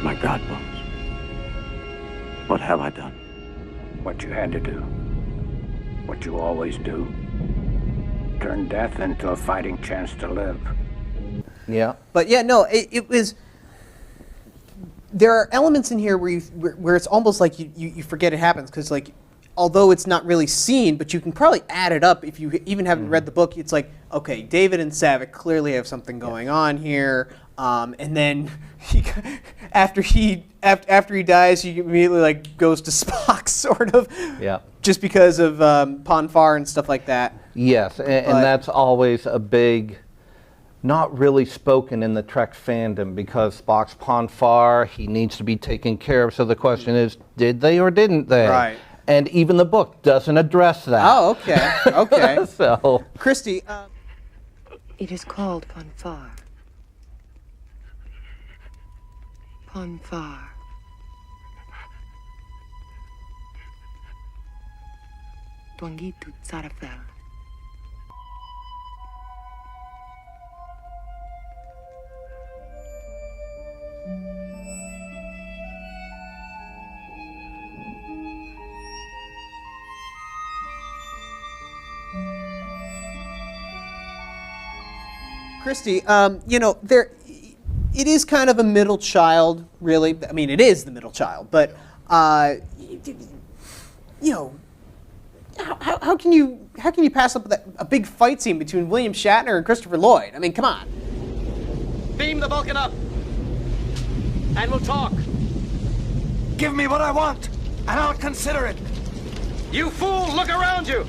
My God, Bones. What have I done? What you had to do. What you always do. Turn death into a fighting chance to live. Yeah. But yeah, no, it was... There are elements in here where it's almost like you forget it happens, because like, although it's not really seen, but you can probably add it up if you even haven't read the book. It's like, okay, David and Saavik clearly have something going on here, and then after he dies, he immediately like goes to Spock, sort of. Yeah. Just because of Ponfar and stuff like that. Yes, and that's always a big, not really spoken in the Trek fandom, because Spock's Ponfar, he needs to be taken care of. So the question is, did they or didn't they? Right. And even the book doesn't address that. Oh, okay, okay. So, Christy, It is called Ponfar. Ponfar. Tuangitu Tsarafel. Christy, it is kind of a middle child, really. I mean, it is the middle child, but how can you pass up a big fight scene between William Shatner and Christopher Lloyd? I mean, come on. Beam the Vulcan up, and we'll talk. Give me what I want, and I'll consider it. You fool, look around you.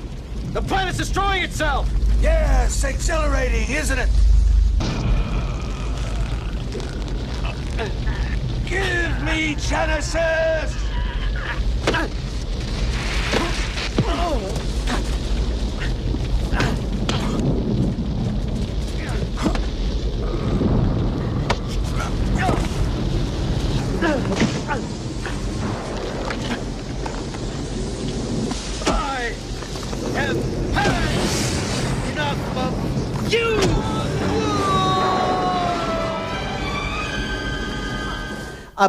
The planet's destroying itself. Yes, exhilarating, isn't it? Give me Genesis! I have had enough of you!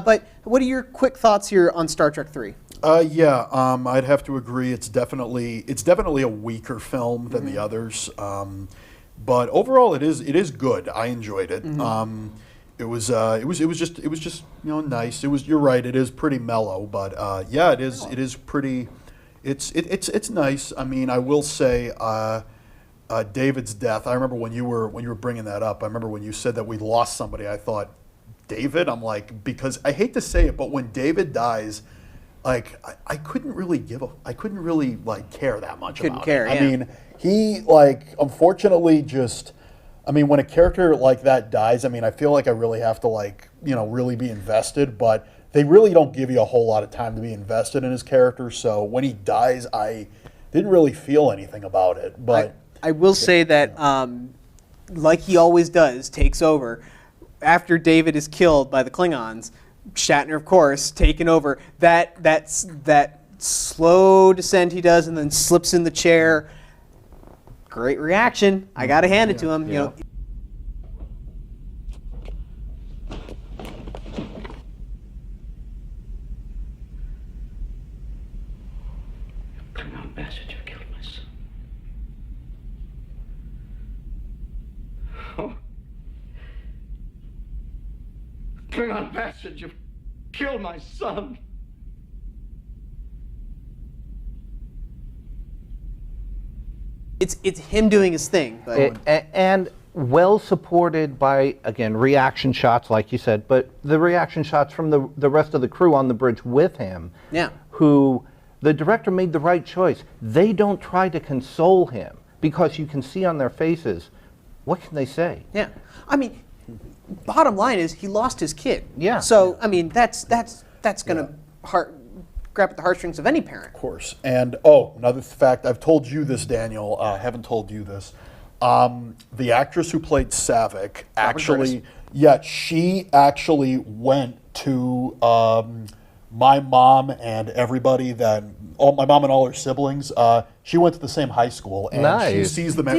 But what are your quick thoughts here on Star Trek 3? I'd have to agree. It's definitely a weaker film than the others, but overall it is good. I enjoyed it. It was just nice. You're right. It is pretty mellow, but it is pretty. It's nice. I mean, I will say. David's death. I remember when you were bringing that up. I remember when you said that we lost somebody. I thought, David. I'm like, because I hate to say it, but when David dies, like I couldn't really like care that much about it. I mean, he unfortunately just. I mean, when a character like that dies, I mean, I feel like I really have to really be invested, but they really don't give you a whole lot of time to be invested in his character. So when he dies, I didn't really feel anything about it. But I will say that, like he always does, takes over. After David is killed by the Klingons, Shatner, of course, taken over. That slow descent he does, and then slips in the chair. Great reaction. I got to hand it to him. You know. Klingon messenger killed my son. Oh. Klingon messenger killed my son. It's him doing his thing. But And well supported by, again, reaction shots, like you said, but the reaction shots from the rest of the crew on the bridge with him, who the director made the right choice. They don't try to console him because you can see on their faces, what can they say? Yeah. I mean, bottom line is he lost his kid. Yeah. So, I mean, that's going to grab at the heartstrings of any parent. Of course. And, another fact, I've told you this, Daniel, I haven't told you this. The actress who played Saavik she actually went to my mom and everybody my mom and all her siblings. She went to the same high school, and she sees them at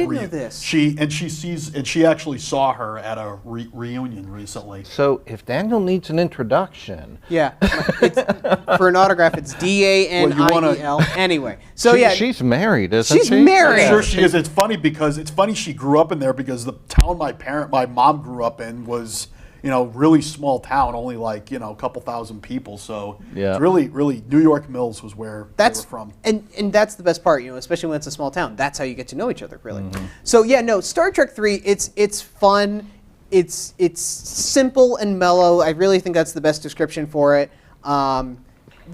she actually saw her at a reunion recently. So if Daniel needs an introduction, for an autograph, it's DANIEL. Anyway, so she's married, isn't she? She's married. I'm sure she is. It's funny she grew up in there because the town my mom grew up in was. Really small town, only a couple thousand people. So it's really New York Mills was where they were from. And that's the best part, especially when it's a small town. That's how you get to know each other, really. So Star Trek 3, it's fun, it's simple and mellow. I really think that's the best description for it.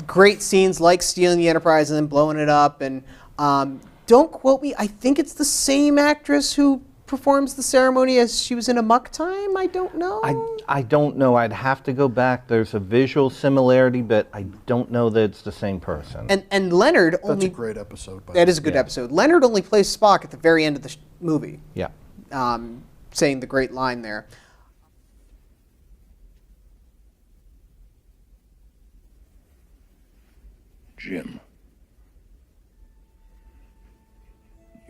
Great scenes like stealing the Enterprise and then blowing it up. And don't quote me, I think it's the same actress who performs the ceremony as she was in Amok Time? I don't know. I don't know. I'd have to go back. There's a visual similarity, but I don't know that it's the same person. And Leonard That's only... a great episode. That is a good episode. Leonard only plays Spock at the very end of the movie. Yeah. Saying the great line there. Jim.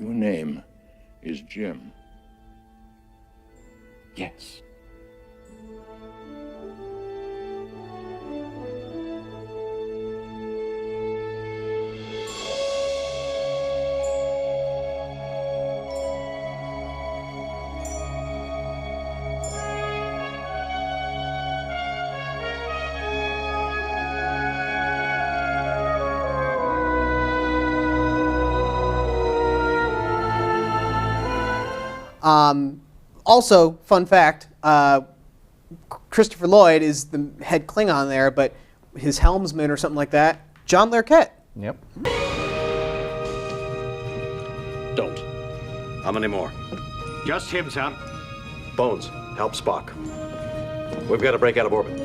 Your name is Jim. Yes. Also, fun fact, Christopher Lloyd is the head Klingon there, but his helmsman or something like that, John Larroquette. Yep. Don't. How many more? Just him, son. Bones, help Spock. We've got to break out of orbit.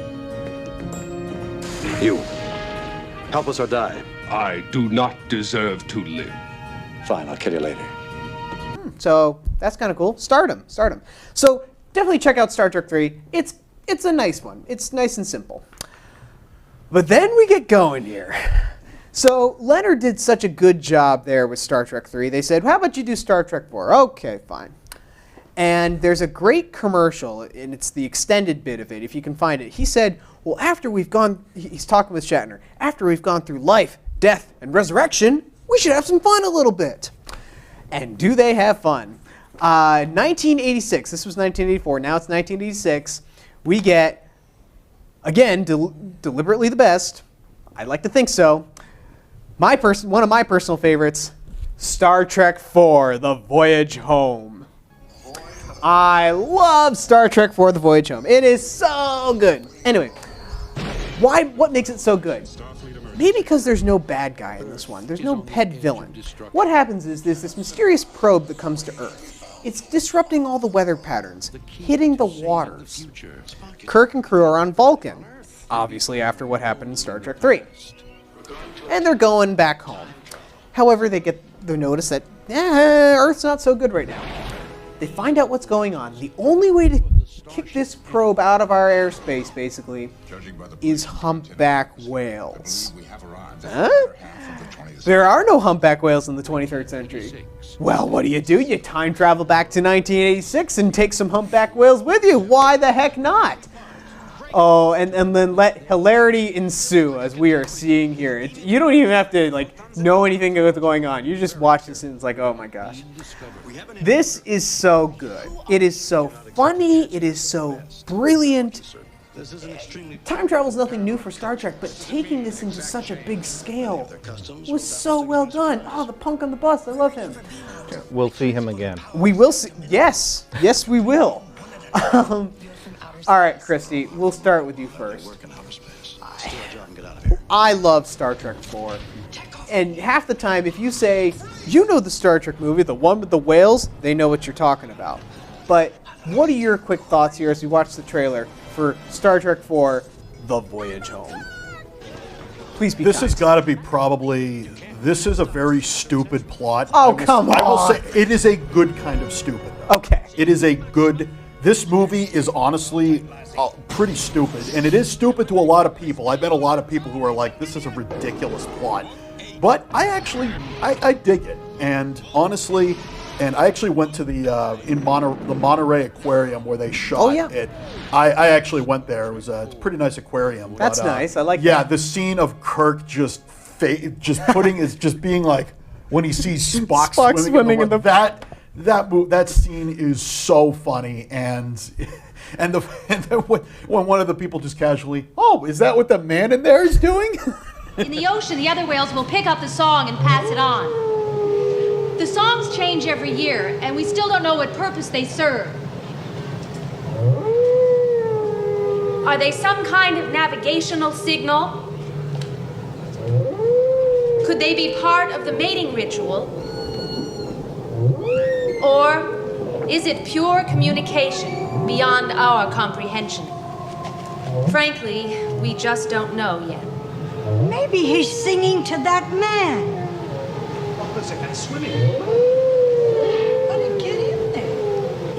You, help us or die. I do not deserve to live. Fine, I'll kill you later. So that's kind of cool. Stardom. So definitely check out Star Trek 3. It's a nice one. It's nice and simple. But then we get going here. So Leonard did such a good job there with Star Trek 3. They said, how about you do Star Trek 4? Okay, fine. And there's a great commercial, and it's the extended bit of it, if you can find it. He said, well, after we've gone, he's talking with Shatner, after we've gone through life, death, and resurrection, we should have some fun a little bit. And do they have fun? 1986, this was 1984, now it's 1986. We get, again, deliberately the best. I like to think so. One of my personal favorites, Star Trek IV, The Voyage Home. I love Star Trek IV, The Voyage Home. It is so good. Anyway, what makes it so good? Maybe because there's no bad guy in this one. There's no head villain. What happens is there's this mysterious probe that comes to Earth. It's disrupting all the weather patterns, hitting the waters. Kirk and crew are on Vulcan, obviously after what happened in Star Trek 3. And they're going back home. However, they get the notice that Earth's not so good right now. They find out what's going on. The only way to kick this probe out of our airspace, basically, is humpback whales. Huh? There are no humpback whales in the 23rd century. Well, what do? You time travel back to 1986 and take some humpback whales with you. Why the heck not? Oh, and then let hilarity ensue, as we are seeing here. You don't even have to know anything that's going on. You just watch this and it's like, oh my gosh. This is so good. It is so funny. It is so brilliant. Time travel is nothing new for Star Trek, but taking this into such a big scale was so well done. Oh, the punk on the bus. I love him. We'll see him again. We will see. Yes, we will. All right, Christy, we'll start with you first. I love Star Trek 4. And half the time, if you say, you know the Star Trek movie, the one with the whales, they know what you're talking about. But what are your quick thoughts here as we watch the trailer for Star Trek 4, The Voyage Home? Please be This kind. has got to be probably... This is a very stupid plot. Oh, come on. I will say, it is a good kind of stupid, though. Okay. It is a good... This movie is honestly pretty stupid, and it is stupid to a lot of people. I've met a lot of people who are like, this is a ridiculous plot. But I dig it, and honestly, and I actually went to the Monterey Aquarium where they shot it. I actually went there. It's a pretty nice aquarium. That's nice. I like that. Yeah, the scene of Kirk just being like, when he sees Spock swimming in the that scene is so funny, and then when one of the people just casually, oh, is that what the man in there is doing? In the ocean, the other whales will pick up the song and pass it on. The songs change every year, and we still don't know what purpose they serve. Are they some kind of navigational signal? Could they be part of the mating ritual? Or is it pure communication beyond our comprehension? Frankly, we just don't know yet. Maybe he's singing to that man. What was it, swimming? How did he get in there?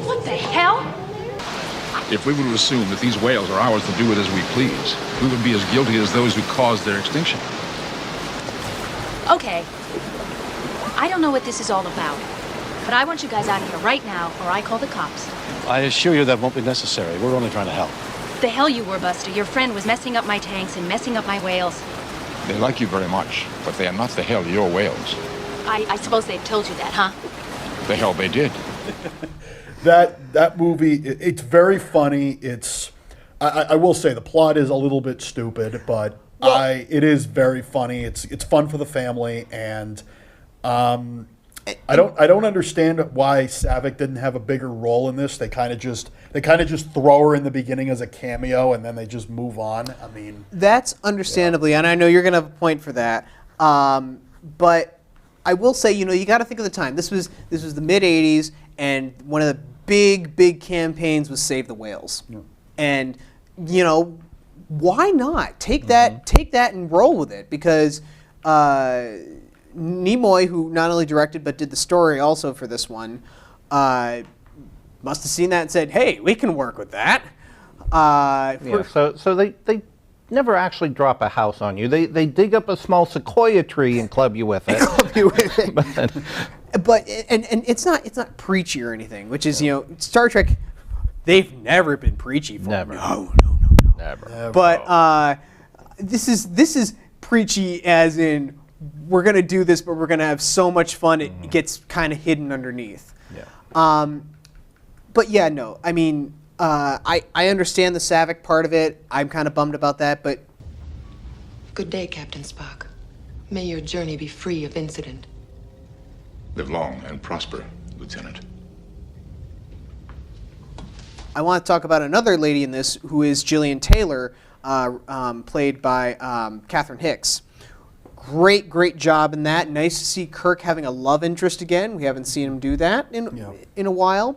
What the hell? If we were to assume that these whales are ours to do with as we please, we would be as guilty as those who caused their extinction. Okay. I don't know what this is all about. But I want you guys out of here right now, or I call the cops. I assure you that won't be necessary. We're only trying to help. The hell you were, Buster. Your friend was messing up my tanks and messing up my whales. They like you very much, but they are not the hell your whales. I suppose they've told you that, huh? The hell they did. That movie, it's very funny. I will say the plot is a little bit stupid, but it is very funny. It's fun for the family, and I don't understand why Savick didn't have a bigger role in this. They kind of just throw her in the beginning as a cameo, and then they just move on. I mean, that's understandably, and I know you're going to have a point for that. But I will say, you got to think of the time. This was the mid '80s, and one of the big campaigns was Save the Whales, and why not take that and roll with it? Because Nimoy, who not only directed but did the story also for this one, must have seen that and said, "Hey, we can work with that." So they never actually drop a house on you. They dig up a small sequoia tree and club you with it. But it's not preachy or anything, which is Star Trek. They've never been preachy for never. No. Never. But this is preachy as in we're gonna do this, but we're gonna have so much fun it gets kind of hidden underneath. Yeah. But yeah, no. I mean, I understand the Savick part of it. I'm kind of bummed about that, but. Good day, Captain Spock. May your journey be free of incident. Live long and prosper, Lieutenant. I want to talk about another lady in this who is Gillian Taylor, played by Catherine Hicks. Great job in that. Nice to see Kirk having a love interest again. We haven't seen him do that in a while.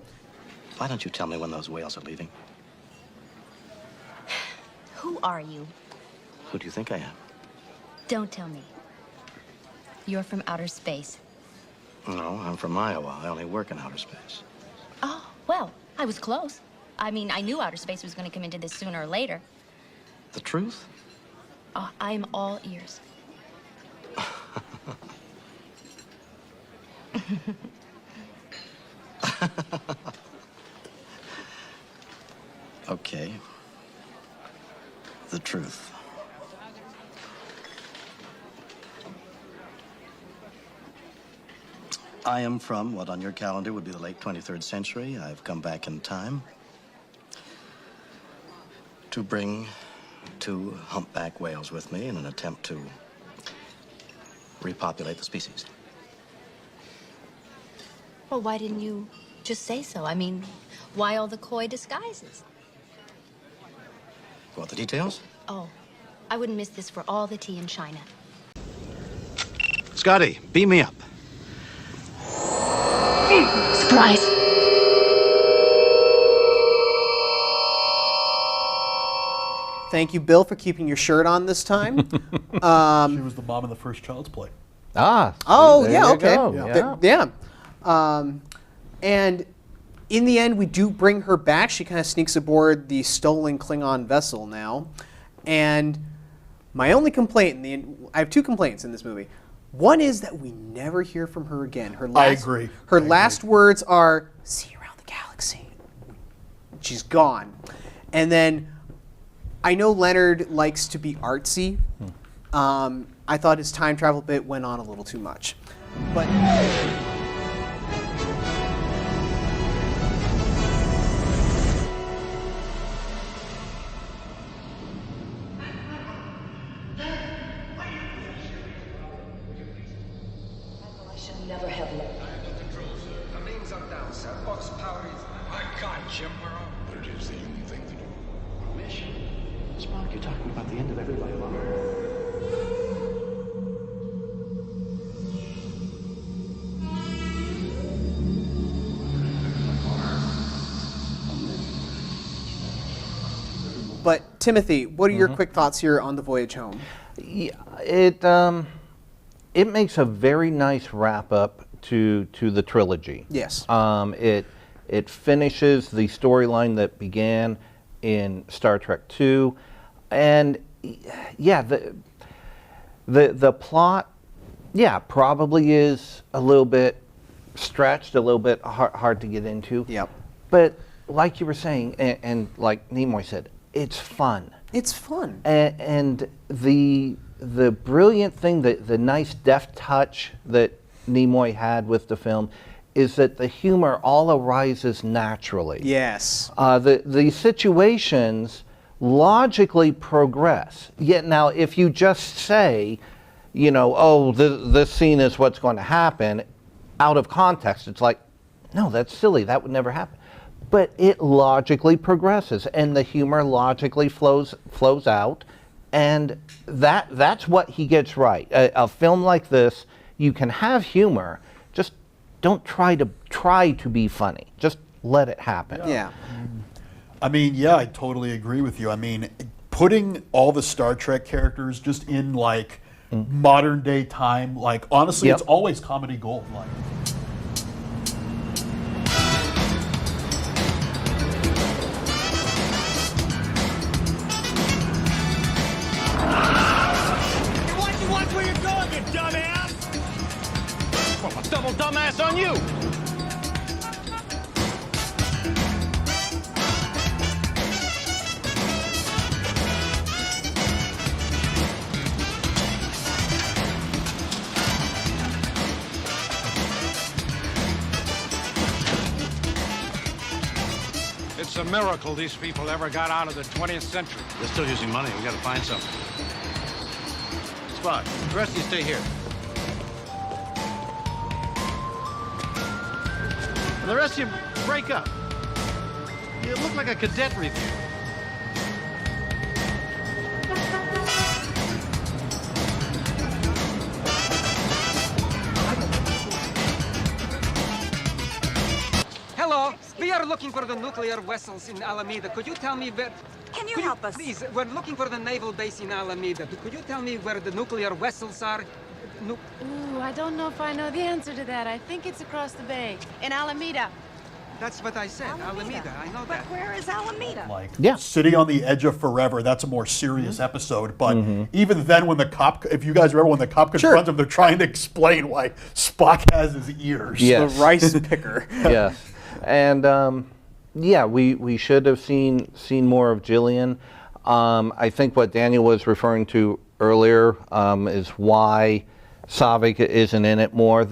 Why don't you tell me when those whales are leaving? Who are you? Who do you think I am? Don't tell me. You're from outer space. No, I'm from Iowa. I only work in outer space. Oh, well, I was close. I mean, I knew outer space was going to come into this sooner or later. The truth? Oh, I'm all ears. Okay. The truth. I am from what on your calendar would be the late 23rd century. I've come back in time to bring 2 humpback whales with me in an attempt to repopulate the species. Well, why didn't you just say so? I mean, why all the coy disguises? Want the details? Oh, I wouldn't miss this for all the tea in China. Scotty, beam me up. Surprise! Thank you, Bill, for keeping your shirt on this time. She was the mom in the first Child's Play. Oh, there yeah, you okay. go. Yeah. And in the end, we do bring her back. She kind of sneaks aboard the stolen Klingon vessel now. And my only complaint, I have 2 complaints in this movie. One is that we never hear from her again. I agree. Her last words are, "See you around the galaxy." She's gone. And then I know Leonard likes to be artsy. I thought his time travel bit went on a little too much. But I should never have left. The beams are down, sir. Box power is... My God, Jim, we're on. But it is the human thing to do. Mission? Spock, you're talking about the end of everybody on Earth. But Timothy, what are your quick thoughts here on the voyage home? Yeah, it makes a very nice wrap up to the trilogy. Yes. It finishes the storyline that began in Star Trek II, and yeah, the plot, yeah, probably is a little bit stretched, a little bit hard to get into. Yep. But like you were saying, and like Nimoy said, it's fun. It's fun. And the brilliant thing, the nice deft touch that Nimoy had with the film is that the humor all arises naturally. Yes. The situations logically progress. Yet now, if you just say, you know, oh, this scene is what's going to happen, out of context, it's like, no, that's silly. That would never happen. But it logically progresses, and the humor logically flows out, and that's what he gets right. A film like this, you can have humor, just don't try to be funny. Just let it happen. Yeah. I mean, yeah, I totally agree with you. I mean, putting all the Star Trek characters just in like modern day time, like honestly, it's always comedy gold. Like. Watch where you're going, you dumbass! Well, a double dumbass on you! It's a miracle these people ever got out of the 20th century. They're still using money. We gotta find something. Spot, the rest of you stay here. And the rest of you break up. You look like a cadet review. Hello, we are looking for the nuclear vessels in Alameda. Could you tell me where... Can you help us? Please, we're looking for the naval base in Alameda. Could you tell me where the nuclear vessels are? Ooh, I don't know if I know the answer to that. I think it's across the bay, in Alameda. That's what I said, Alameda. I know that. But where is Alameda? Like City on the Edge of Forever, that's a more serious episode. But even then, when the cop, if you guys remember when the cop confronts him, they're trying to explain why Spock has his ears. Yes. The rice picker. Yes. And yeah, we should have seen more of Jillian. I think what Daniel was referring to earlier is why Saavik isn't in it more.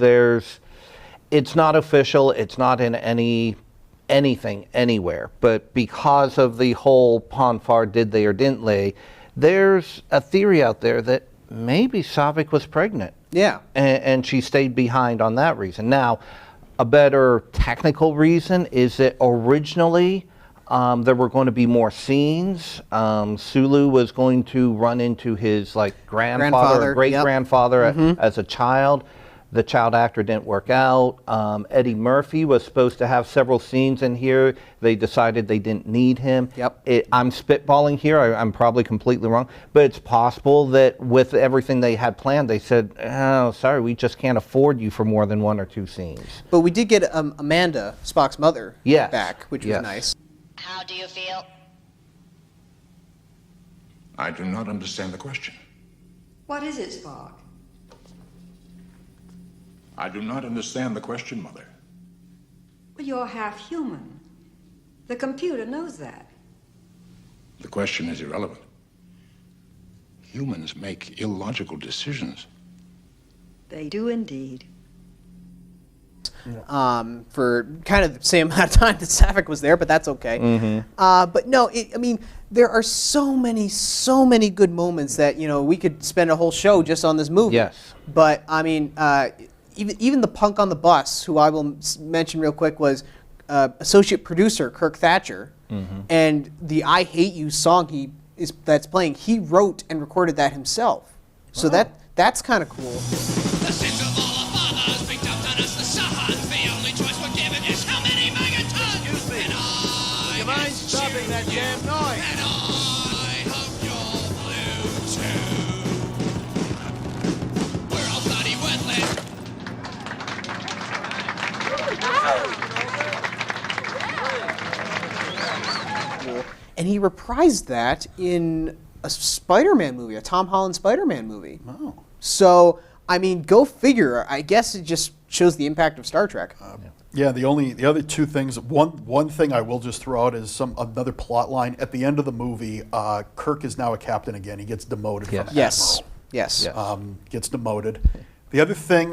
It's not official. It's not in anything anywhere. But because of the whole Ponfar did they or didn't they, there's a theory out there that maybe Saavik was pregnant. Yeah. And she stayed behind on that reason. Now, a better technical reason is that originally there were going to be more scenes. Sulu was going to run into his grandfather or great-grandfather as a child. The child actor didn't work out. Eddie Murphy was supposed to have several scenes in here. They decided they didn't need him. I'm spitballing here. I'm probably completely wrong. But it's possible that with everything they had planned, they said, oh, sorry, we just can't afford you for more than 1 or 2 scenes. But we did get Amanda, Spock's mother, back, which was nice. How do you feel? I do not understand the question. What is it, Spock? I do not understand the question, Mother. Well, you're half human. The computer knows that. The question is irrelevant. Humans make illogical decisions. They do indeed. For kind of the same amount of time that Saavik was there, but that's okay. But no, I mean, there are so many good moments that, we could spend a whole show just on this movie. Yes. But, I mean, even the punk on the bus, who I will mention real quick, was associate producer Kirk Thatcher. And the I Hate You song that's playing, he wrote and recorded that himself. So that's kind of cool. The sins of all our fathers being dumped on us, the Sahans. The only choice we're given is how many megatons. Excuse me. Do you mind stopping that damn noise? And I hope you're blue too. We're all bloody worthless. And he reprised that in a Spider-Man movie, a Tom Holland Spider-Man movie. Oh. So, I mean, go figure. I guess it just shows the impact of Star Trek. Yeah, the other two things. One thing I will just throw out is another plot line at the end of the movie. Kirk is now a captain again. He gets demoted from admiral. Yes. Gets demoted. The other thing,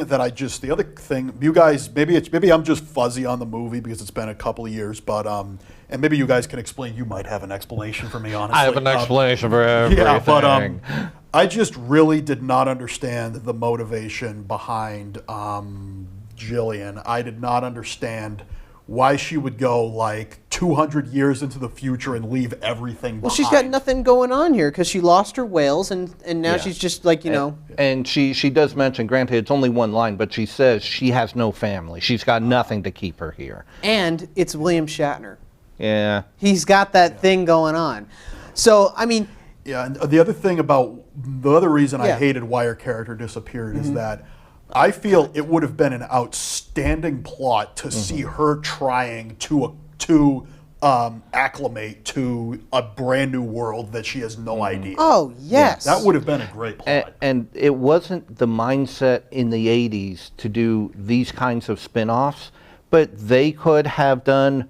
you guys, maybe I'm just fuzzy on the movie because it's been a couple of years, but and maybe you guys can explain. You might have an explanation for me, honestly. I have an explanation for everything. Yeah, but I just really did not understand the motivation behind Jillian. I did not understand why she would go like 200 years into the future and leave everything behind. Well, she's got nothing going on here because she lost her whales, and now she's just like, And she does mention, granted, it's only one line, but she says she has no family. She's got nothing to keep her here. And it's William Shatner. Yeah. He's got that thing going on. So, I mean... Yeah, and the other reason I hated why her character disappeared is that I feel it would have been an outstanding plot to see her trying to acclimate to a brand new world that she has no idea. Oh, yes. Yeah, that would have been a great plot. And it wasn't the mindset in the 80s to do these kinds of spin-offs, but they could have done,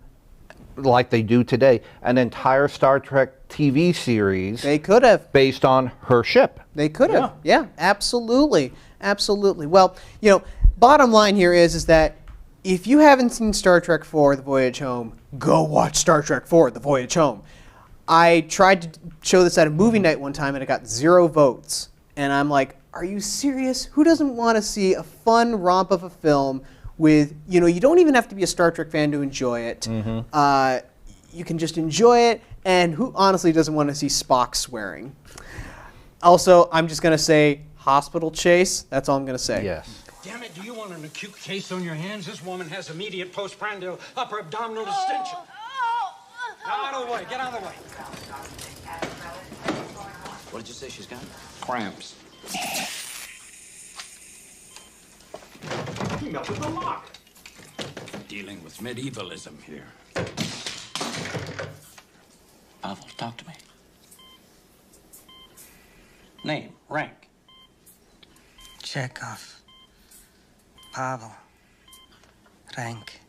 like they do today, an entire Star Trek TV series. They could have. Based on her ship. They could have. Yeah, absolutely. Absolutely. Well, bottom line here is that if you haven't seen Star Trek IV: The Voyage Home, go watch Star Trek IV: The Voyage Home. I tried to show this at a movie night one time and it got 0 votes. And I'm like, are you serious? Who doesn't want to see a fun romp of a film with, you don't even have to be a Star Trek fan to enjoy it. You can just enjoy it, and who honestly doesn't want to see Spock swearing? Also, I'm just going to say hospital chase. That's all I'm going to say. Yes. Damn it, do you want an acute case on your hands? This woman has immediate postprandial upper abdominal distension. Out of the way, get out of the way. What did you say she's got? Cramps. He melted the lock. Dealing with medievalism here. Pavel, talk to me. Name, rank. Chekhov. Pavel. Rank.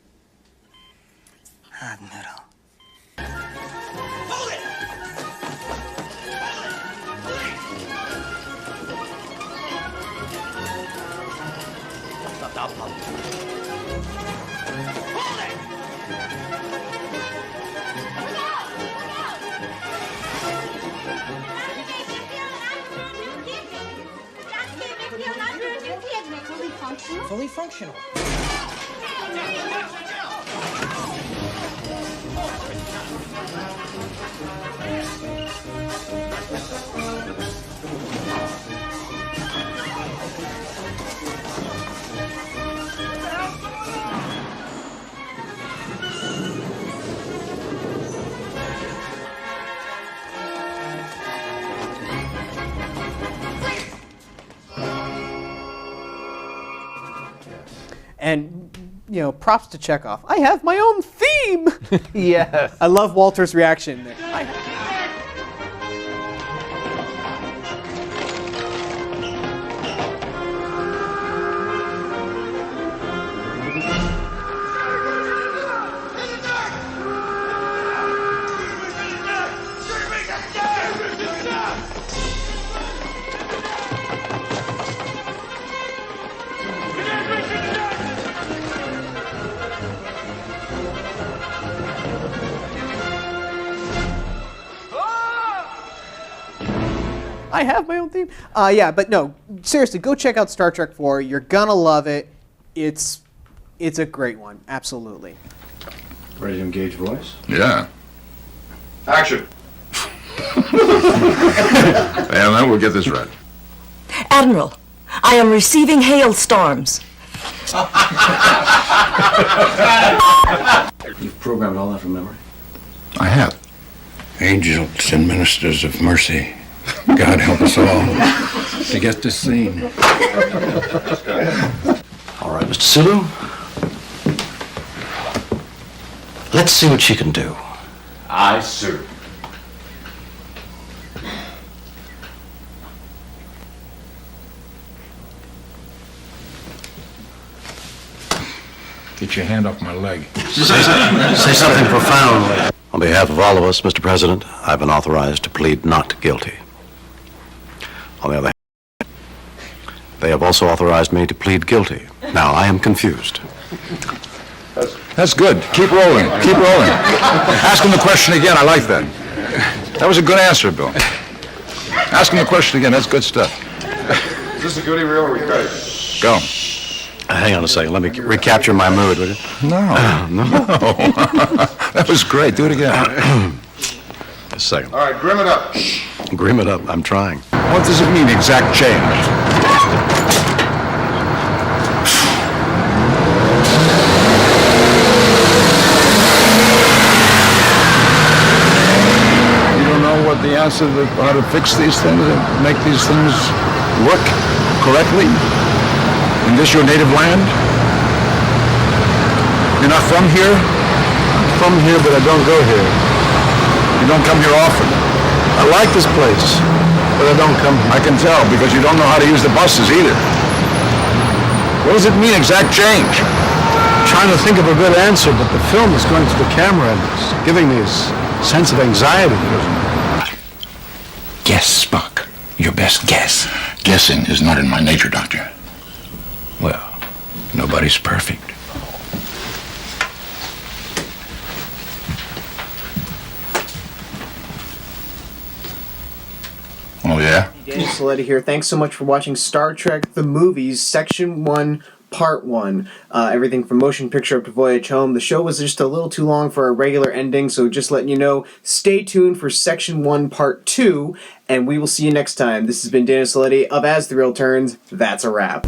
Admiral. Hold it! Stop. Hold it! Fully functional. And, props to Chekhov. I have my own theme! Yes. I love Walter's reaction. I have my own theme. But no, seriously, go check out Star Trek IV. You're gonna love it. It's a great one, absolutely. Ready to engage voice? Yeah. Action. And then we'll get this right. Admiral, I am receiving hailstorms. You've programmed all that from memory? I have. Angels and ministers of mercy, God help us all to get this scene. All right, Mr. Sulu. Let's see what she can do. Aye, sir. Get your hand off my leg. Say something profound. On behalf of all of us, Mr. President, I've been authorized to plead not guilty. On the other hand, they have also authorized me to plead guilty. Now, I am confused. That's good. Keep rolling. Keep rolling. Ask him the question again. I like that. That was a good answer, Bill. Ask him the question again. That's good stuff. Is this a goodie reel or we cut it? Go. Hang on a second. Let me recapture my mood, will you? No. No. That was great. Do it again. A second. All right, grim it up. Grim it up. I'm trying. What does it mean, exact change? What the answer to how to fix these things and make these things work correctly in this your native land? You're not from here? I'm from here, but I don't go here. You don't come here often. I like this place, but I don't come here. I can tell because you don't know how to use the buses either. What does it mean, exact change? I'm trying to think of a good answer, but the film is going to the camera and it's giving me a sense of anxiety. Guess, Spock. Your best guess. Guessing is not in my nature, Doctor. Well, nobody's perfect. Oh, yeah? Daniel Saletti here. Thanks so much for watching Star Trek The Movies, Section 1, Part 1. Everything from motion picture up to Voyage Home. The show was just a little too long for a regular ending, so just letting you know, stay tuned for Section 1, Part 2, and we will see you next time. This has been Daniel Saletti of As the Real Turns. That's a wrap.